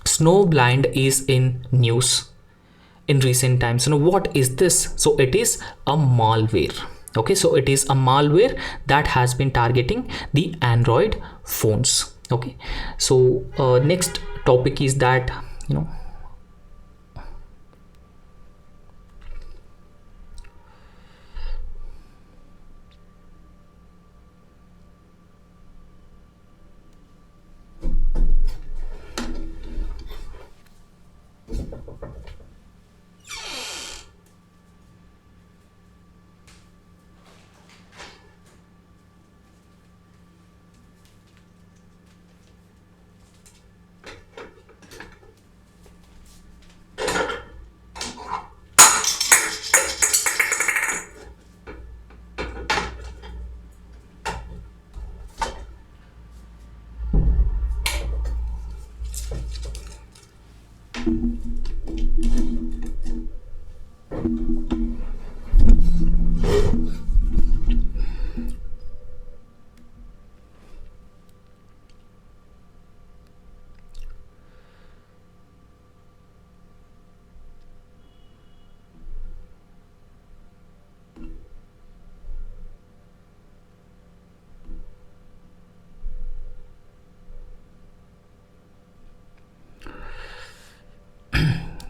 snow blind is in news in recent times. So now what is this? So it is a malware. Okay, so it is a malware that has been targeting the Android phones. Okay, so next topic is that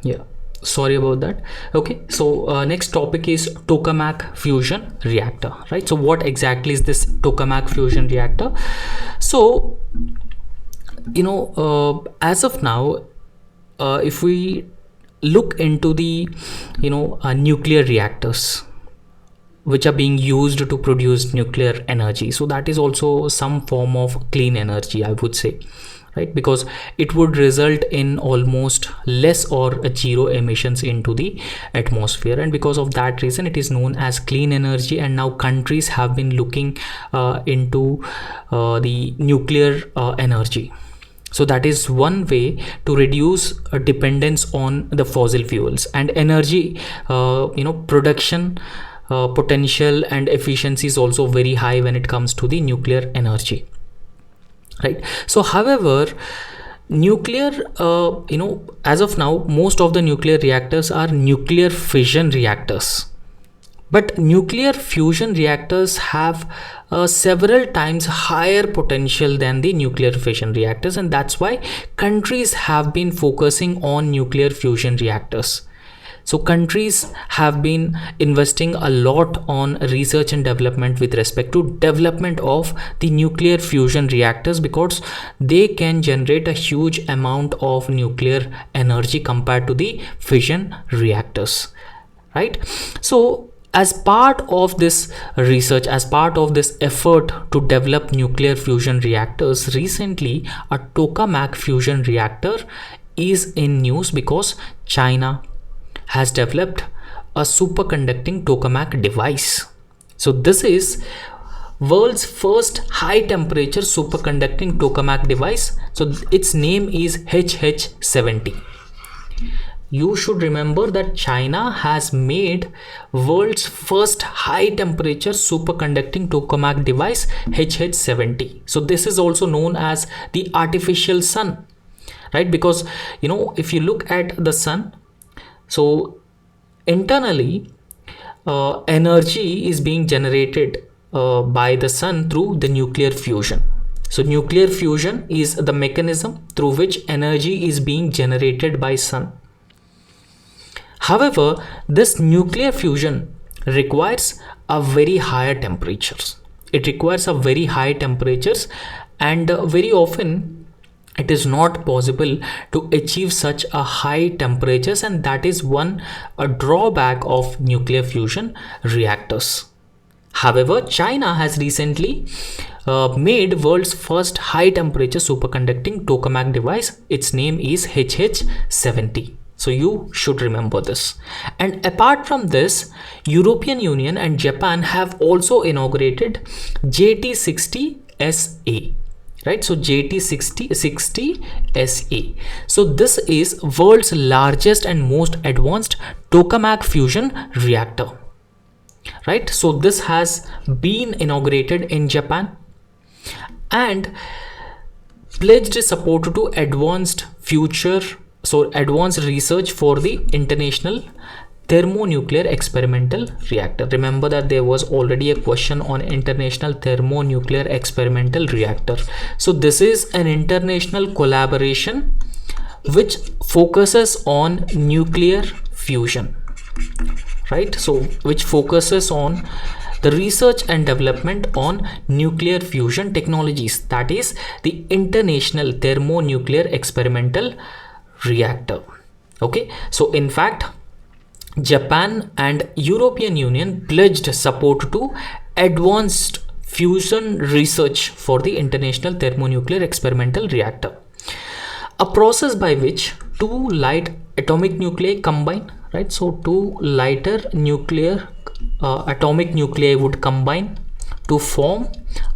yeah, sorry about that. Okay, so next topic is tokamak fusion reactor. Right, so what exactly is this tokamak fusion reactor? So as of now, if we look into the nuclear reactors which are being used to produce nuclear energy, so that is also some form of clean energy, I would say. right? Because it would result in almost less or zero emissions into the atmosphere, and because of that reason it is known as clean energy. And now countries have been looking into the nuclear energy. So that is one way to reduce dependence on the fossil fuels, and energy production potential and efficiency is also very high when it comes to the nuclear energy, right? So however, nuclear as of now, most of the nuclear reactors are nuclear fission reactors, but nuclear fusion reactors have several times higher potential than the nuclear fission reactors, and that's why countries have been focusing on nuclear fusion reactors. So countries have been investing a lot on research and development with respect to development of the nuclear fusion reactors, because they can generate a huge amount of nuclear energy compared to the fission reactors, right? So as part of this research, as part of this effort to develop nuclear fusion reactors, recently a tokamak fusion reactor is in news because China has developed a superconducting tokamak device. So this is world's first high temperature superconducting tokamak device. So its name is HH70. You should remember that China has made world's first high temperature superconducting tokamak device, HH70. So this is also known as the artificial sun, right? Because if you look at the sun, so internally energy is being generated by the sun through the nuclear fusion. So nuclear fusion is the mechanism through which energy is being generated by sun. However, this nuclear fusion requires a very higher temperatures. It requires a very high temperatures, and very often it is not possible to achieve such a high temperatures, and that is a drawback of nuclear fusion reactors. However, China has recently made world's first high temperature superconducting tokamak device. Its name is HH70. So you should remember this. And apart from this, European Union and Japan have also inaugurated JT60SA. Right, so JT60SA. So this is world's largest and most advanced tokamak fusion reactor. Right, so this has been inaugurated in Japan and pledged support to advanced research for the International Thermonuclear Experimental Reactor. Remember that there was already a question on International Thermonuclear Experimental Reactor. So this is an international collaboration which focuses on nuclear fusion, right? So which focuses on the research and development on nuclear fusion technologies, that is the International Thermonuclear Experimental Reactor. Okay, so in fact, Japan and European Union pledged support to advanced fusion research for the International Thermonuclear Experimental Reactor, a process by which two light atomic nuclei combine, right? So two lighter atomic nuclei would combine to form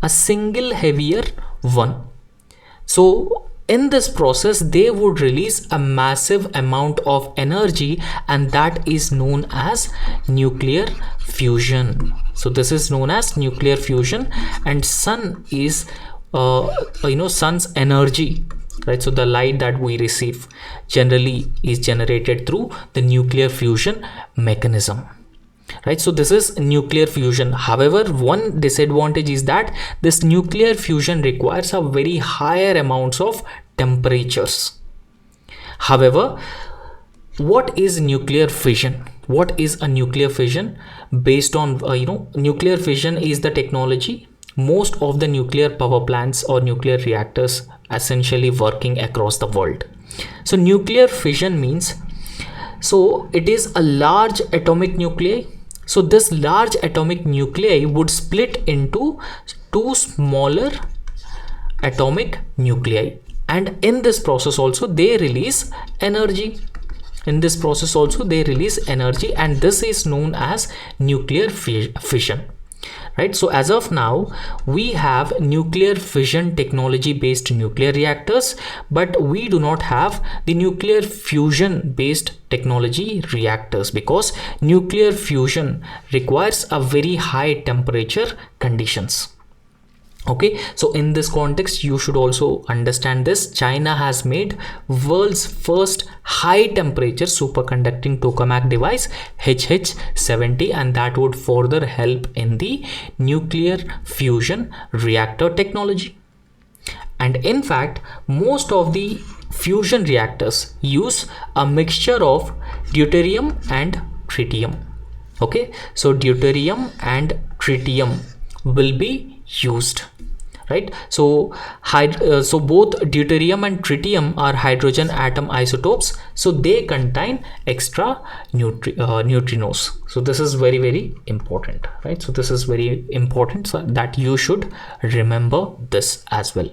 a single heavier one. So in this process, they would release a massive amount of energy, and that is known as nuclear fusion. So this is known as nuclear fusion, and sun is sun's energy, right? So the light that we receive generally is generated through the nuclear fusion mechanism, right? So this is nuclear fusion. However, one disadvantage is that this nuclear fusion requires a very higher amounts of temperatures. However, what is nuclear fission? What is a nuclear fission? Based on nuclear fission is the technology most of the nuclear power plants or nuclear reactors essentially working across the world. So nuclear fission means, so it is a large atomic nuclei. So this large atomic nuclei would split into two smaller atomic nuclei. and in this process also they release energy. In this process also they release energy, and this is known as nuclear fission, right? So as of now we have nuclear fission technology based nuclear reactors, but we do not have the nuclear fusion based technology reactors, because nuclear fusion requires a very high temperature conditions. Okay, so in this context you should also understand this. China has made world's first high temperature superconducting tokamak device, HH70, and that would further help in the nuclear fusion reactor technology. And in fact most of the fusion reactors use a mixture of deuterium and tritium. Okay, so deuterium and tritium will be used, right? So so both deuterium and tritium are hydrogen atom isotopes, so they contain extra neutrinos. So this is very, very important, right? So this is very important, so that you should remember this as well.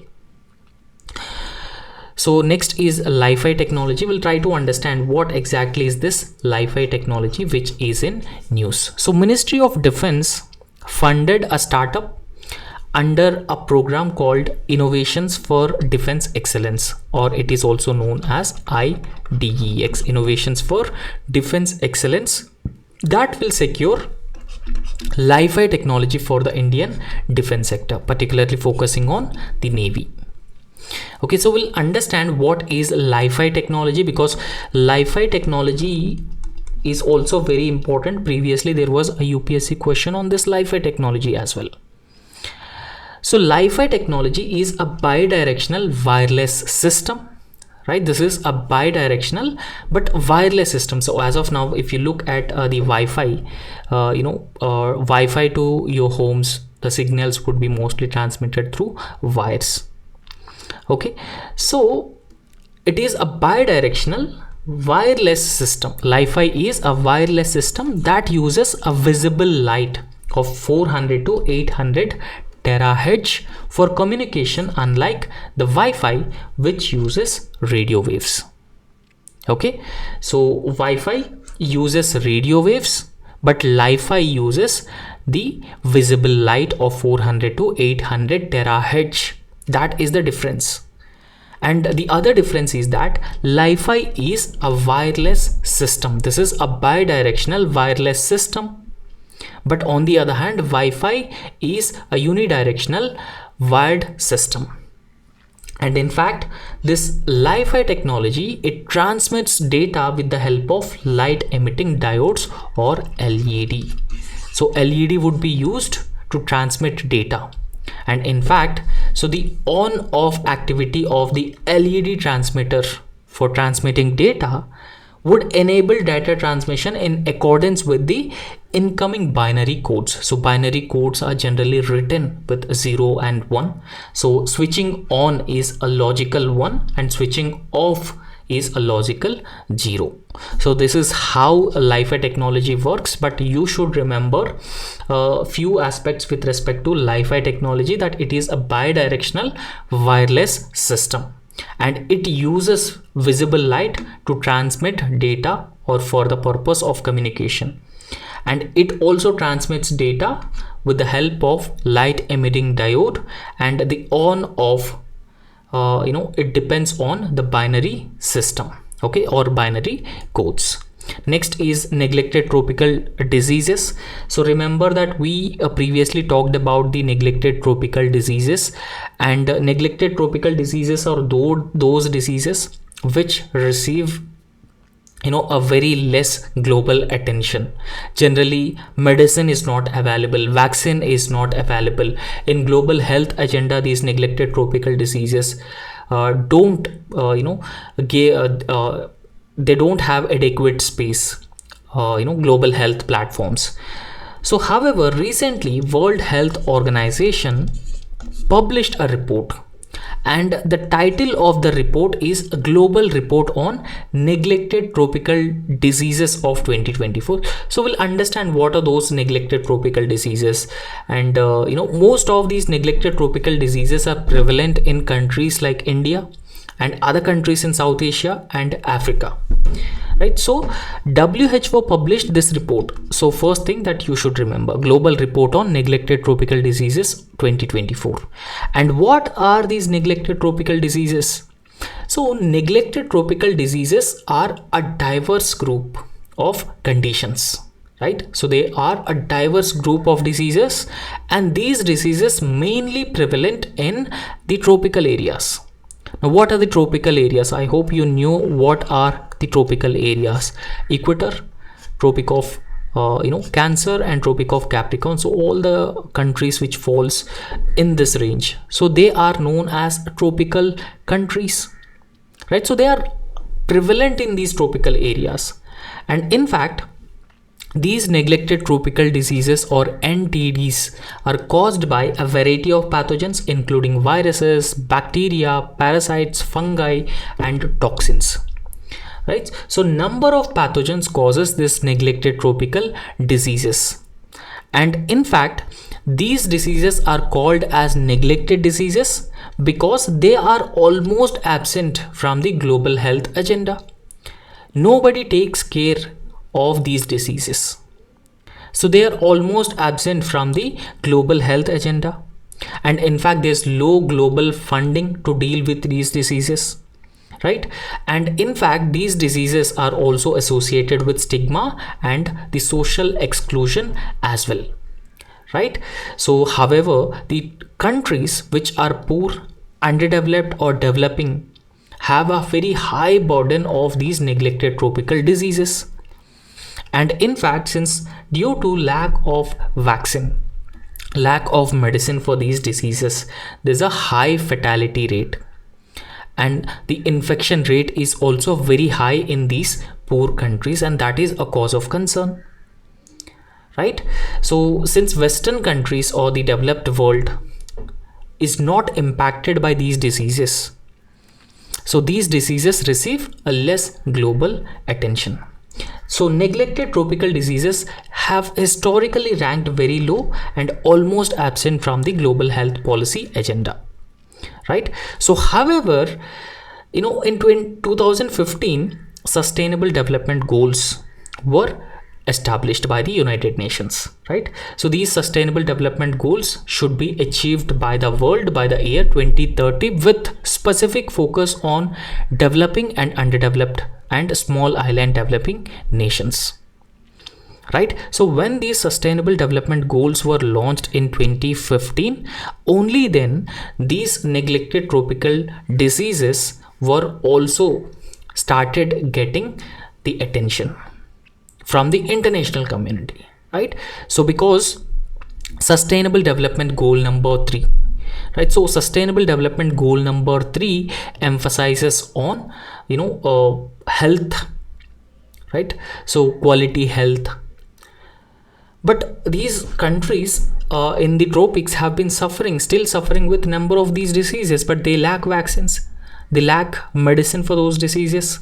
So next is Li-Fi technology. We'll try to understand what exactly is this Li-Fi technology which is in news. So Ministry of Defense funded a startup under a program called Innovations for Defense Excellence, or it is also known as IDEX, Innovations for Defense Excellence, that will secure Li-Fi technology for the Indian defense sector, particularly focusing on the Navy. Okay, so we'll understand what is Li-Fi technology, because Li-Fi technology is also very important. Previously there was a UPSC question on this Li-Fi technology as well. So Li-Fi technology is a bidirectional wireless system, right? This is a bidirectional but wireless system. So as of now, if you look at the Wi-Fi, Wi-Fi to your homes, the signals would be mostly transmitted through wires. Okay, so it is a bidirectional wireless system. Li-Fi is a wireless system that uses a visible light of 400 to 800 terahertz for communication, unlike the Wi-Fi which uses radio waves. Okay, so Wi-Fi uses radio waves, but Li-Fi uses the visible light of 400 to 800 terahertz. That is the difference. And the other difference is that Li-Fi is a wireless system. This is a bidirectional wireless system. But on the other hand, Wi-Fi is a unidirectional wired system. And in fact, this Li-Fi technology, it transmits data with the help of light emitting diodes or LED. So LED would be used to transmit data. And in fact, so the on-off activity of the LED transmitter for transmitting data would enable data transmission in accordance with the incoming binary codes. So binary codes are generally written with 0 and 1. So switching on is a logical 1 and switching off is a logical 0. So this is how Li-Fi technology works, but you should remember a few aspects with respect to Li-Fi technology, that it is a bidirectional wireless system and it uses visible light to transmit data or for the purpose of communication, and it also transmits data with the help of light emitting diode, and the on off it depends on the binary system, okay, or binary codes. Next is neglected tropical diseases. So remember that we previously talked about the neglected tropical diseases, and neglected tropical diseases are those diseases which receive a very less global attention. Generally medicine is not available, vaccine is not available in global health agenda. These neglected tropical diseases don't they don't have adequate space, global health platforms. So however, recently World Health Organization published a report, and the title of the report is a Global Report on Neglected Tropical Diseases of 2024. So we'll understand what are those neglected tropical diseases, and most of these neglected tropical diseases are prevalent in countries like India, and other countries in South Asia and Africa. Right, so WHO published this report. So first thing that you should remember, Global Report on Neglected Tropical Diseases 2024. And what are these neglected tropical diseases? So neglected tropical diseases are a diverse group of conditions, right? So they are a diverse group of diseases, and these diseases mainly prevalent in the tropical areas. Now, what are the tropical areas? I hope you knew what are the tropical areas. Equator, Tropic of Cancer, and Tropic of Capricorn. So all the countries which falls in this range, so they are known as tropical countries, right? So they are prevalent in these tropical areas, and in fact these neglected tropical diseases, or NTDs, are caused by a variety of pathogens including viruses, bacteria, parasites, fungi, and toxins. Right? So number of pathogens causes this neglected tropical diseases. And in fact, these diseases are called as neglected diseases because they are almost absent from the global health agenda. Nobody takes care of these diseases. So they are almost absent from the global health agenda. And in fact, there's low global funding to deal with these diseases. Right? And in fact, these diseases are also associated with stigma and the social exclusion as well. Right? So, however, the countries which are poor, underdeveloped, or developing have a very high burden of these neglected tropical diseases. And in fact, since due to lack of vaccine, lack of medicine for these diseases, there's a high fatality rate. And the infection rate is also very high in these poor countries, and that is a cause of concern. Right? So since Western countries or the developed world is not impacted by these diseases, so these diseases receive a less global attention. So neglected tropical diseases have historically ranked very low and almost absent from the global health policy agenda. Right? So however, in 2015, Sustainable Development Goals were established by the United Nations. Right? So these Sustainable Development Goals should be achieved by the world by the year 2030 with specific focus on developing and underdeveloped and small island developing nations. Right? So when these Sustainable Development Goals were launched in 2015, only then these neglected tropical diseases were also started getting the attention from the international community. Right? So because Sustainable Development Goal number 3, right? So Sustainable Development Goal number 3 emphasizes on health, right? So quality health. But these countries in the tropics have been still suffering with number of these diseases, but they lack vaccines, they lack medicine for those diseases.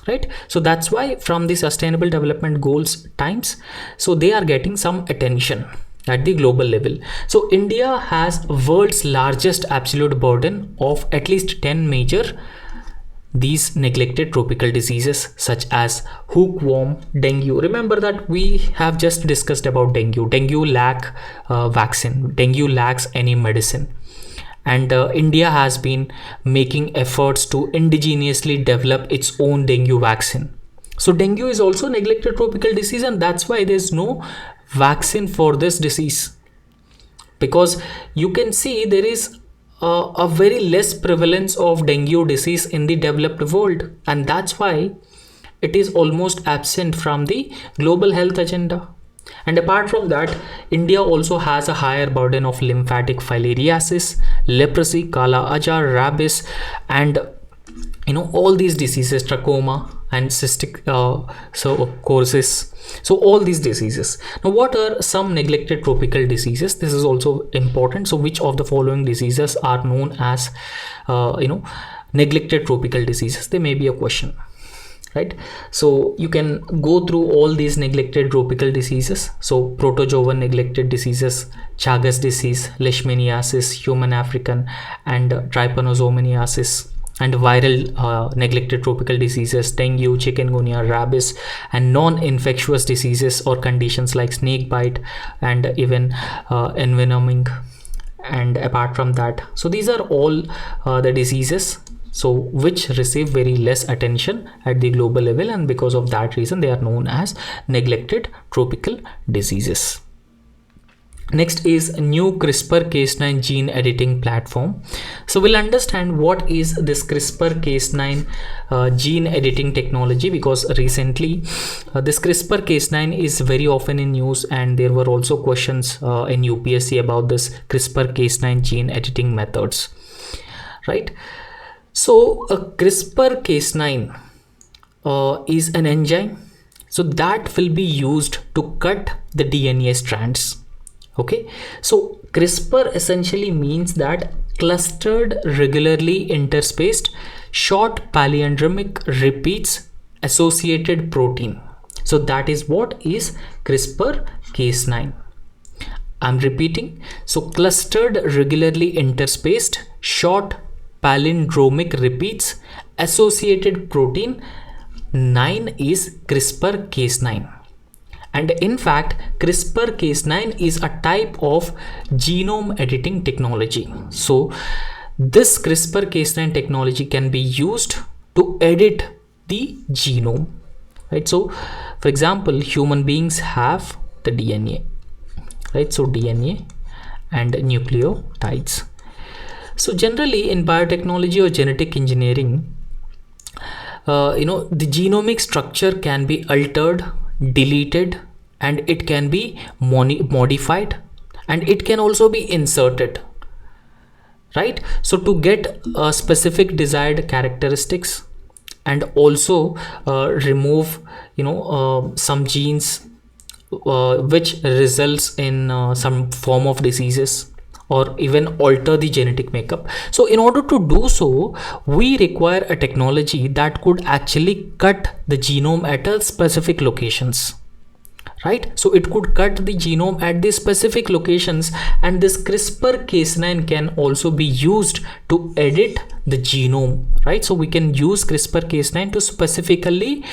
Right? So that's why from the Sustainable Development Goals times, so they are getting some attention at the global level. So India has world's largest absolute burden of at least 10 major these neglected tropical diseases such as hookworm, dengue. Remember that we have just discussed about dengue. Dengue lack vaccine. Dengue lacks any medicine. And India has been making efforts to indigenously develop its own dengue vaccine. So dengue is also neglected tropical disease, and that's why there's no vaccine for this disease. Because you can see there is a very less prevalence of dengue disease in the developed world, and that's why it is almost absent from the global health agenda. And apart from that, India also has a higher burden of lymphatic filariasis, leprosy, kala ajar, rabies, and all these diseases, trachoma and cystic courses. So all these diseases. Now, what are some neglected tropical diseases? This is also important. So which of the following diseases are known as neglected tropical diseases? There may be a question. Right? So you can go through all these neglected tropical diseases. So protozoan neglected diseases, Chagas disease, leishmaniasis, human African, and trypanosomaniasis. and viral neglected tropical diseases, dengue, chikungunya, rabies, and non-infectious diseases or conditions like snake bite and even envenoming. And apart from that, so these are all the diseases so which receive very less attention at the global level, and because of that reason they are known as neglected tropical diseases. Next is a new CRISPR-Cas9 gene editing platform. So we'll understand what is this CRISPR-Cas9 gene editing technology, because recently this CRISPR-Cas9 is very often in news, and there were also questions in UPSC about this CRISPR-Cas9 gene editing methods, right? So a CRISPR-Cas9 is an enzyme so that will be used to cut the DNA strands. Okay, so CRISPR essentially means that clustered, regularly interspaced, short palindromic repeats associated protein. So that is what is CRISPR-Cas9. I'm repeating. So clustered, regularly interspaced, short palindromic repeats associated protein 9 is CRISPR-Cas9. And in fact, CRISPR-Cas9 is a type of genome editing technology. So this CRISPR-Cas9 technology can be used to edit the genome, right? So for example, human beings have the DNA, right? So DNA and nucleotides. So generally in biotechnology or genetic engineering, the genomic structure can be altered, deleted, and it can be modified, and it can also be inserted, right? So to get specific desired characteristics, and also remove some genes which results in some form of diseases, or even alter the genetic makeup. So in order to do so, we require a technology that could actually cut the genome at a specific locations, right? So it could cut the genome at the specific locations, and this CRISPR-Cas9 can also be used to edit the genome, right? So we can use CRISPR-Cas9 to specifically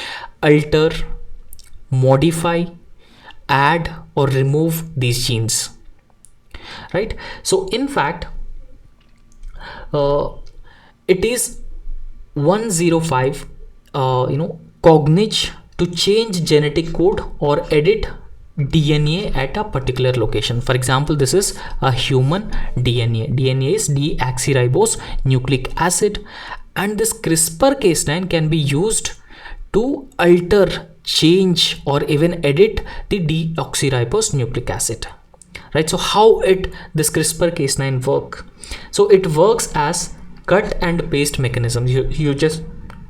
alter, modify, add, or remove these genes, right? So in fact, it is 105 cognate to change genetic code or edit DNA at a particular location. For example, this is a human DNA. DNA is deoxyribose nucleic acid, and this CRISPR-Cas9 can be used to alter, change, or even edit the deoxyribose nucleic acid, right? So how this CRISPR-Cas9 work? So it works as cut and paste mechanism. You just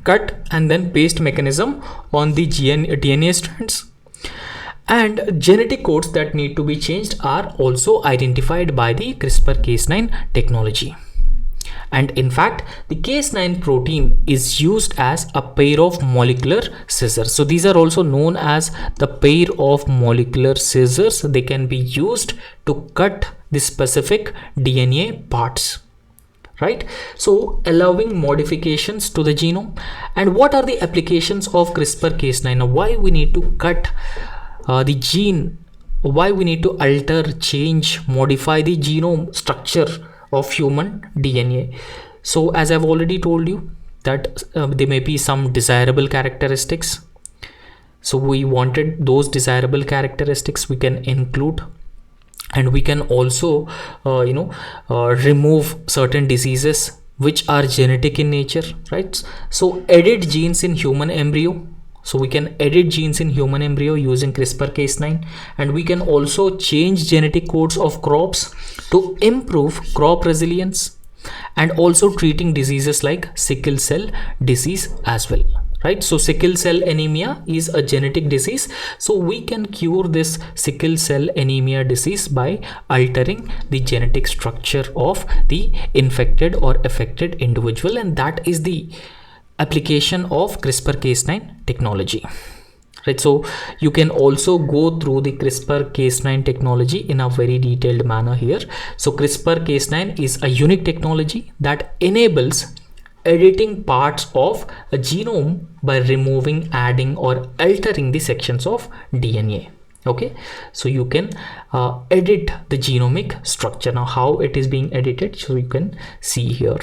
cut and then paste mechanism on the DNA strands, and genetic codes that need to be changed are also identified by the CRISPR-Cas9 technology. And in fact, the Cas9 protein is used as a pair of molecular scissors. So these are also known as the pair of molecular scissors. They can be used to cut the specific DNA parts, right? So allowing modifications to the genome. And what are the applications of CRISPR-Cas9? Now, why we need to cut the gene, why we need to alter, change, modify the genome structure of human DNA? So as I've already told you that there may be some desirable characteristics. So we wanted those desirable characteristics we can include, and we can also remove certain diseases which are genetic in nature, right? So edit genes in human embryo. So we can edit genes in human embryo using CRISPR-Cas9, and we can also change genetic codes of crops to improve crop resilience, and also treating diseases like sickle cell disease as well, right? So sickle cell anemia is a genetic disease. So we can cure this sickle cell anemia disease by altering the genetic structure of the infected or affected individual, and that is the application of CRISPR-Cas9 technology, right? So you can also go through the CRISPR-Cas9 technology in a very detailed manner here. So CRISPR-Cas9 is a unique technology that enables editing parts of a genome by removing, adding, or altering the sections of DNA. Okay, so you can edit the genomic structure. Now how it is being edited, so you can see here.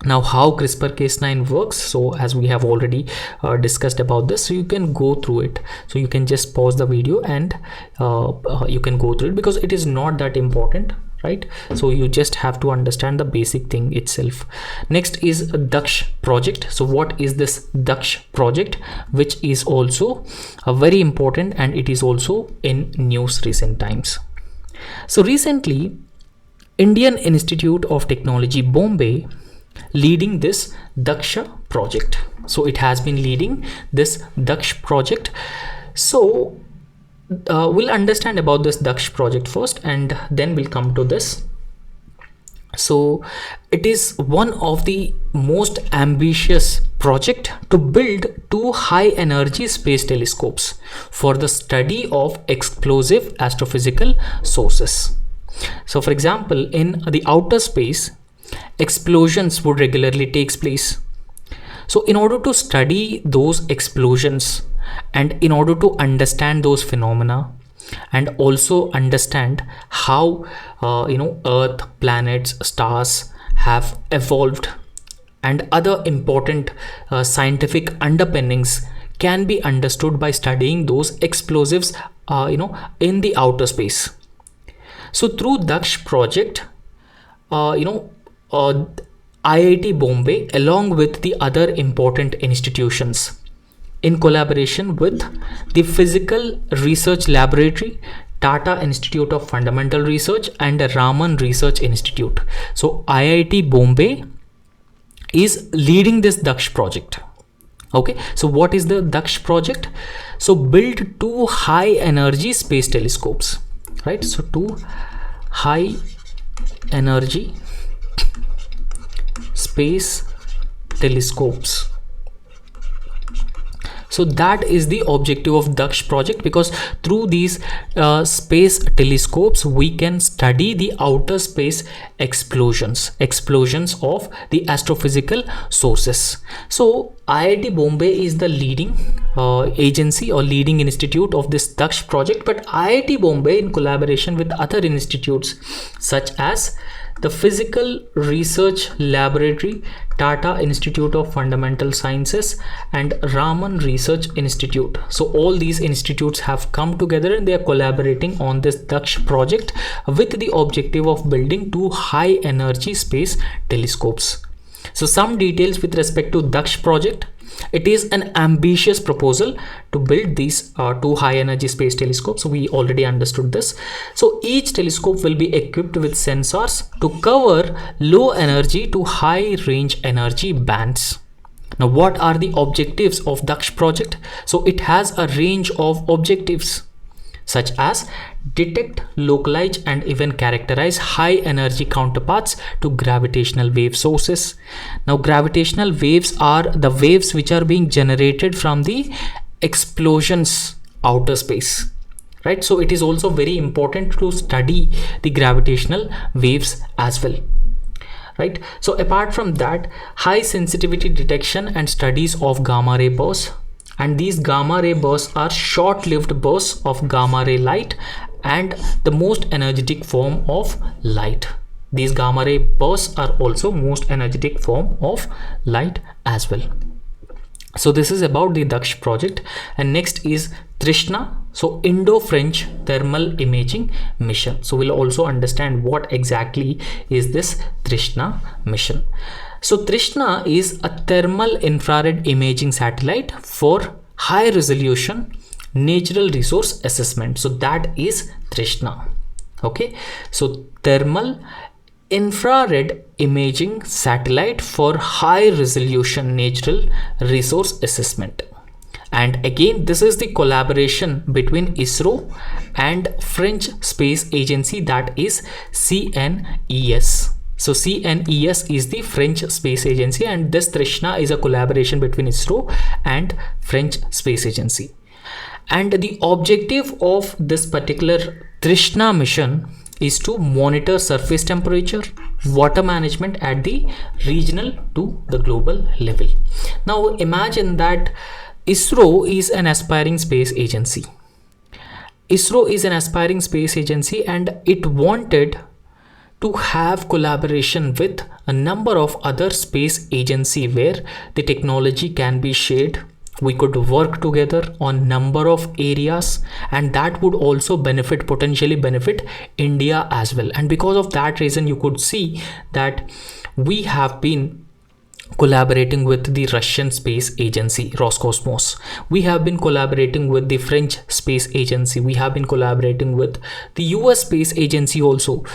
Now how CRISPR-Cas9 works, so as we have already discussed about this, so you can go through it. So you can just pause the video and you can go through it, because it is not that important, right? So you just have to understand the basic thing itself. Next is a DAKSH project. So what is this DAKSH project, which is also very important, and it is also in news recent times. So recently, Indian Institute of Technology Bombay leading this DAKSH project. So it has been leading this DAKSH project. So we'll understand about this DAKSH project first, and then we'll come to this. So it is one of the most ambitious project to build 2 high energy space telescopes for the study of explosive astrophysical sources. So for example, in the outer space, explosions would regularly take place. So in order to study those explosions, and in order to understand those phenomena, and also understand how Earth, planets, stars have evolved, and other important scientific underpinnings can be understood by studying those explosives in the outer space. So through DAKSH project, IIT Bombay, along with the other important institutions, in collaboration with the Physical Research Laboratory, Tata Institute of Fundamental Research, and the Raman Research Institute. So IIT Bombay is leading this DAKSH project. Okay, so what is the DAKSH project? So build 2 high energy space telescopes, right? So 2 high energy space telescopes. So that is the objective of DAKSH project, because through these space telescopes we can study the outer space explosions of the astrophysical sources. So IIT Bombay is the leading agency or leading institute of this DAKSH project, but IIT Bombay, in collaboration with other institutes such as the Physical Research Laboratory, Tata Institute of Fundamental Sciences, and Raman Research Institute. So all these institutes have come together and they are collaborating on this DAKSH project with the objective of building 2 high energy space telescopes. So some details with respect to DAKSH project. It is an ambitious proposal to build these 2 high energy space telescopes. So we already understood this. So each telescope will be equipped with sensors to cover low energy to high range energy bands. Now what are the objectives of DAKSH project? So it has a range of objectives such as detect, localize, and even characterize high energy counterparts to gravitational wave sources. Now gravitational waves are the waves which are being generated from the explosions outer space, right? So it is also very important to study the gravitational waves as well, right? So apart from that, high sensitivity detection and studies of gamma ray bursts. And these gamma ray bursts are short-lived bursts of gamma ray light and the most energetic form of light. These gamma ray bursts are also most energetic form of light as well. So this is about the DAKSH project. And next is TRISHNA, so Indo-French Thermal Imaging Mission. So we'll also understand what exactly is this TRISHNA mission. So TRISHNA is a thermal infrared imaging satellite for high resolution natural resource assessment. So that is TRISHNA. Okay, so thermal infrared imaging satellite for high resolution natural resource assessment. And again, this is the collaboration between ISRO and French space agency, that is CNES. So CNES is the French space agency, and this TRISHNA is a collaboration between ISRO and French space agency. And the objective of this particular TRISHNA mission is to monitor surface temperature, water management at the regional to the global level. Now imagine that ISRO is an aspiring space agency. ISRO is an aspiring space agency and it wanted to have collaboration with a number of other space agencies where the technology can be shared. We could work together on number of areas, and that would also potentially benefit India as well. And because of that reason, you could see that we have been collaborating with the Russian space agency Roscosmos. We have been collaborating with the French space agency. We have been collaborating with the US space agency also.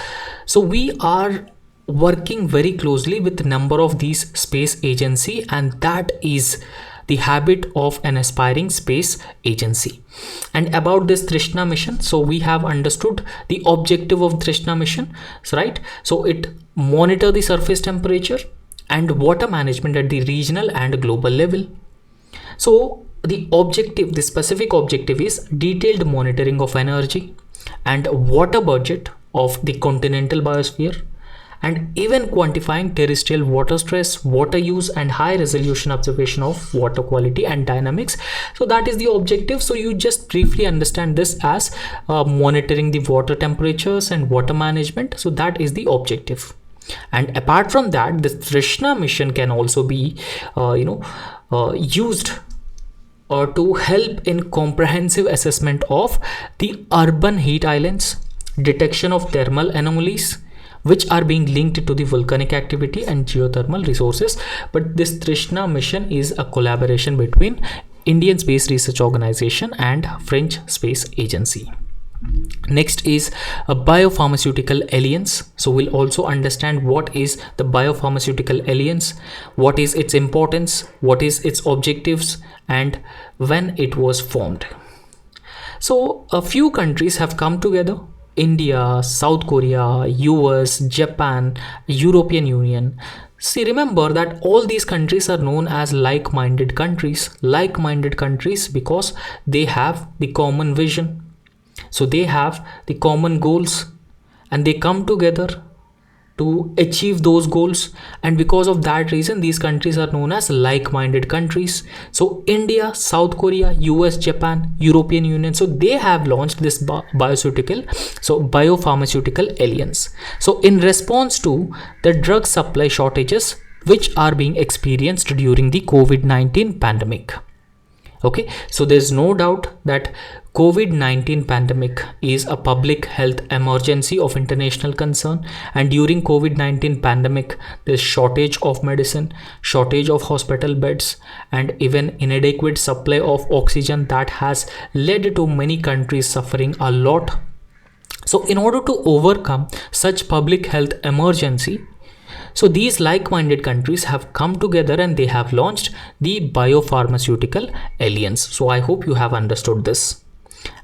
So we are working very closely with a number of these space agency, and that is the habit of an aspiring space agency. And about this Trishna mission, so we have understood the objective of Trishna mission, right? So it monitor the surface temperature and water management at the regional and global level. So the specific objective is detailed monitoring of energy and water budget of the continental biosphere, and even quantifying terrestrial water stress, water use, and high resolution observation of water quality and dynamics. So that is the objective. So you just briefly understand this as monitoring the water temperatures and water management. So that is the objective. And apart from that, this Trishna mission can also be used to help in comprehensive assessment of the urban heat islands, detection of thermal anomalies which are being linked to the volcanic activity and geothermal resources. But this Trishna mission is a collaboration between Indian Space Research Organization and French Space Agency. Next is a biopharmaceutical alliance. So we'll also understand what is the biopharmaceutical alliance, what is its importance, what is its objectives, and when it was formed. So a few countries have come together: India, South Korea, US, Japan, European Union. See, remember that all these countries are known as like-minded countries. Like-minded countries because they have the common vision. So they have the common goals and they come together to achieve those goals, and because of that reason these countries are known as like-minded countries. So India, South Korea, US, Japan, European Union, so they have launched this biopharmaceutical alliance. So in response to the drug supply shortages which are being experienced during the COVID-19 pandemic. Okay, so there's no doubt that COVID-19 pandemic is a public health emergency of international concern, and during COVID-19 pandemic there's shortage of medicine, shortage of hospital beds, and even inadequate supply of oxygen that has led to many countries suffering a lot. So in order to overcome such public health emergency, so these like-minded countries have come together and they have launched the biopharmaceutical alliance. So I hope you have understood this.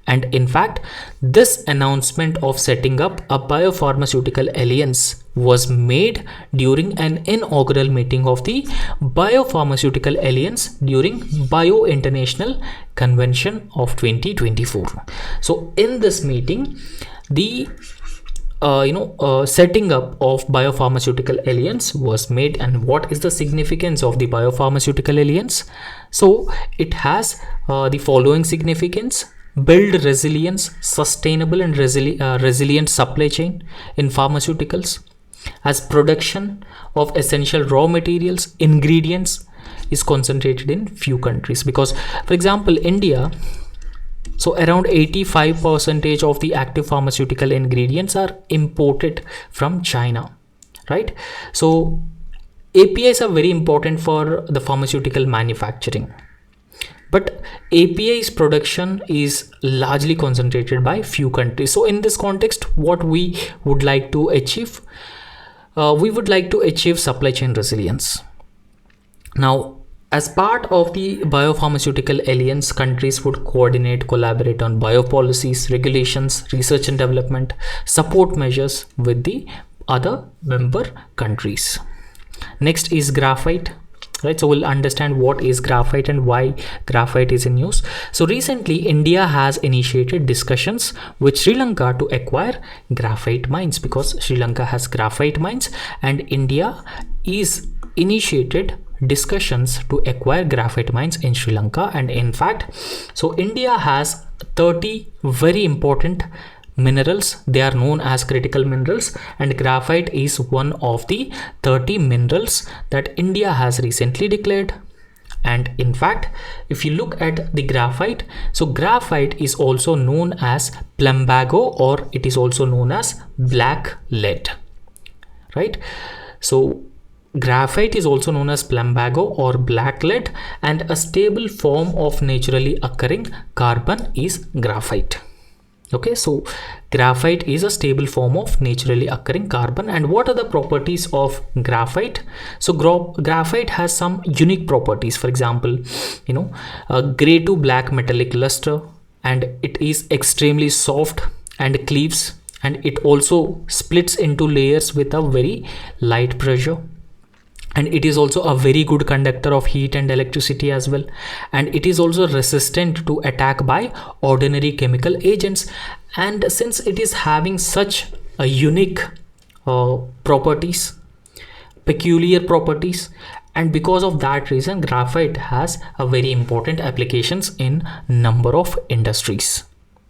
And in fact, this announcement of setting up a biopharmaceutical alliance was made during an inaugural meeting of the Biopharmaceutical Alliance during Bio International Convention of 2024. So in this meeting, the setting up of biopharmaceutical alliance was made. And what is the significance of the biopharmaceutical alliance? So it has the following significance: build resilience, sustainable and resilient supply chain in pharmaceuticals, as production of essential raw materials, ingredients is concentrated in few countries. Because for example, India, so around 85% of the active pharmaceutical ingredients are imported from China, right? So APIs are very important for the pharmaceutical manufacturing, but APIs production is largely concentrated by few countries. So in this context, what we would like to achieve, supply chain resilience. Now, as part of the biopharmaceutical alliance, countries would coordinate, collaborate on biopolicies, regulations, research and development, support measures with the other member countries. Next is graphite. right? So we'll understand what is graphite and why graphite is in use. So recently India has initiated discussions with Sri Lanka to acquire graphite mines, because Sri Lanka has graphite mines and India is initiated discussions to acquire graphite mines in Sri Lanka. And in fact, so India has 30 very important minerals. They are known as critical minerals, and graphite is one of the 30 minerals that India has recently declared. And in fact, if you look at the graphite, so graphite is also known as plumbago, or it is also known as black lead, right? So graphite is also known as plumbago or black lead, and a stable form of naturally occurring carbon is graphite. Okay, so graphite is a stable form of naturally occurring carbon. And what are the properties of graphite? So graphite has some unique properties. For example, a gray to black metallic luster, and it is extremely soft and cleaves, and it also splits into layers with a very light pressure. And it is also a very good conductor of heat and electricity as well, and it is also resistant to attack by ordinary chemical agents. And since it is having such a unique peculiar properties, and because of that reason, graphite has a very important applications in number of industries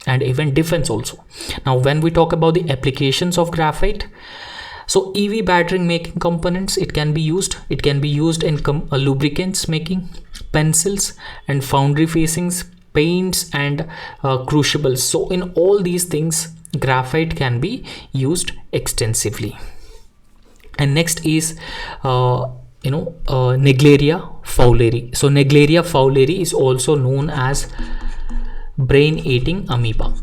and even defense also. Now when we talk about the applications of graphite, so EV battery making components, it can be used in lubricants making, pencils and foundry facings, paints and crucibles. So in all these things, graphite can be used extensively. And next is Naegleria fowleri. So Naegleria fowleri is also known as brain eating amoeba.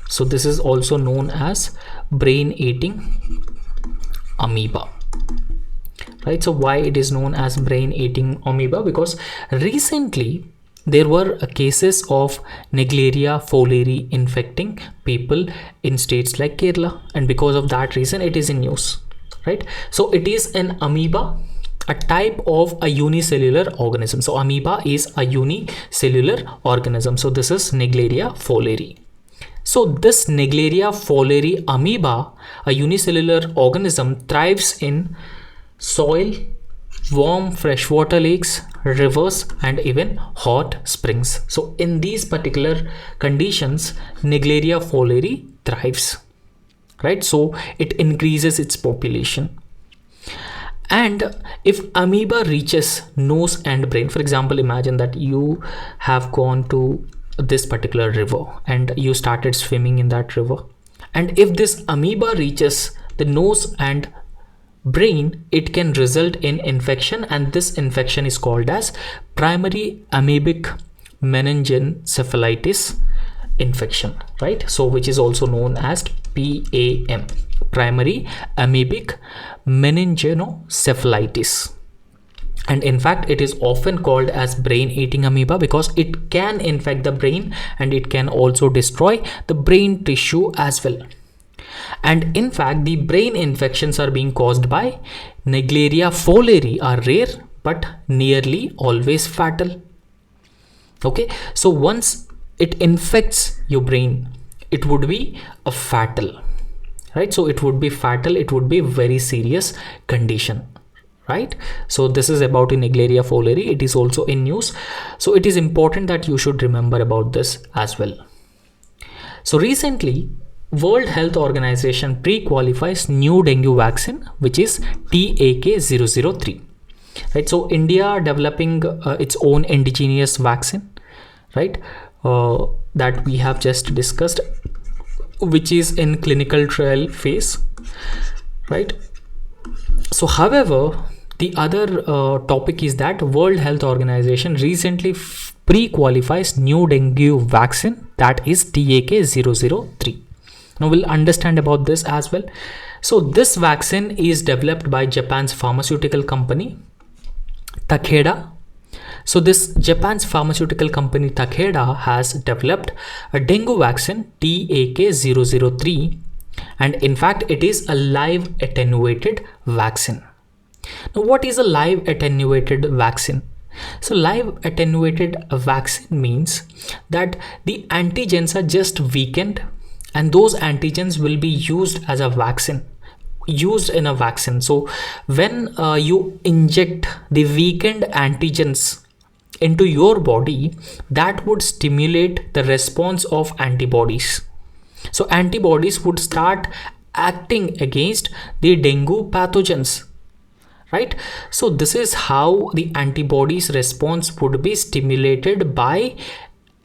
So this is also known as brain eating amoeba, right? So why it is known as brain eating amoeba? Because recently there were cases of Naegleria fowleri infecting people in states like Kerala, and because of that reason it is in news, right? So it is an amoeba, a type of a unicellular organism. So amoeba is a unicellular organism. So this is Naegleria fowleri. So this Naegleria fowleri amoeba, a unicellular organism, thrives in soil, warm freshwater lakes, rivers and even hot springs. So in these particular conditions, Naegleria fowleri thrives, right? So it increases its population. And if amoeba reaches nose and brain, for example, imagine that you have gone to this particular river and you started swimming in that river, and if this amoeba reaches the nose and brain, it can result in infection, and this infection is called as primary amoebic meningoencephalitis infection, right? So which is also known as PAM, primary amoebic meningoencephalitis. And in fact, it is often called as brain eating amoeba because it can infect the brain and it can also destroy the brain tissue as well. And in fact, the brain infections are being caused by Naegleria fowleri are rare but nearly always fatal. Okay, so once it infects your brain, it would be a fatal, right? So it would be fatal, it would be very serious condition, right? So this is about Naegleria fowleri. It is also in news, so it is important that you should remember about this as well. So recently, World Health Organization pre-qualifies new dengue vaccine, which is TEK003, right? So India developing its own indigenous vaccine, right? That we have just discussed, which is in clinical trial phase, right? So however, the other topic is that World Health Organization recently pre-qualifies new dengue vaccine, that is TEK003. Now we'll understand about this as well. So this vaccine is developed by Japan's pharmaceutical company Takeda. So this Japan's pharmaceutical company Takeda has developed a dengue vaccine TEK003, and in fact it is a live attenuated vaccine. Now, what is a live attenuated vaccine? So live attenuated vaccine means that the antigens are just weakened, and those antigens will be used as a vaccine, used in a vaccine. So when you inject the weakened antigens into your body, that would stimulate the response of antibodies. So antibodies would start acting against the dengue pathogens, right? So this is how the antibodies response would be stimulated by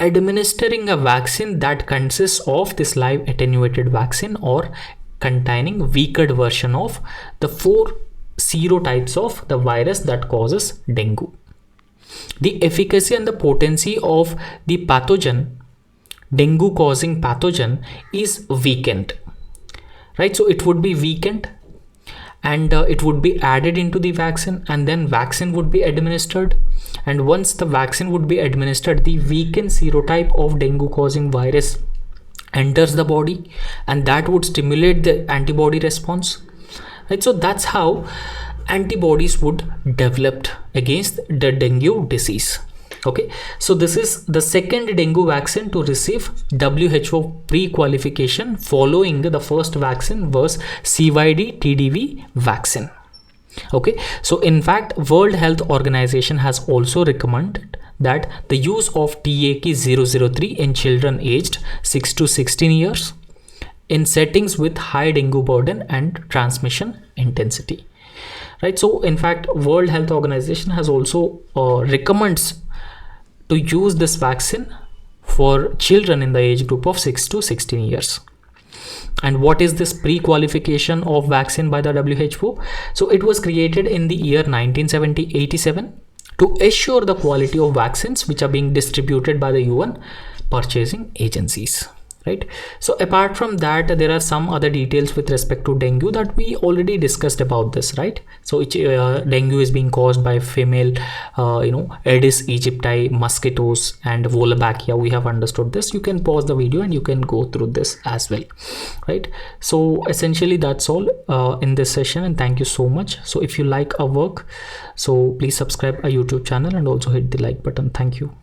administering a vaccine that consists of this live attenuated vaccine or containing weaker version of the 4 serotypes of the virus that causes dengue. The efficacy and the potency of the pathogen, dengue causing pathogen, is weakened, right? So it would be weakened, and it would be added into the vaccine, and then vaccine would be administered. And once the vaccine would be administered, the weakened serotype of dengue causing virus enters the body, and that would stimulate the antibody response, right? So that's how antibodies would develop against the dengue disease. Okay, so this is the second dengue vaccine to receive WHO pre-qualification. Following the first vaccine was CYD TDV vaccine. Okay, so in fact World Health Organization has also recommended that the use of TECHNOLOGY-2 in children aged 6 to 16 years in settings with high dengue burden and transmission intensity, right? So in fact World Health Organization has also recommends to use this vaccine for children in the age group of 6 to 16 years. And what is this pre-qualification of vaccine by the WHO? So it was created in the year 1987 to assure the quality of vaccines which are being distributed by the UN purchasing agencies, right? So apart from that, there are some other details with respect to dengue that we already discussed about this, right? So dengue is being caused by female Aedes aegypti mosquitoes and Wolbachia. We have understood this. You can pause the video and you can go through this as well, right? So essentially that's all in this session, and thank you so much. So if you like our work, so please subscribe our YouTube channel and also hit the like button. Thank you.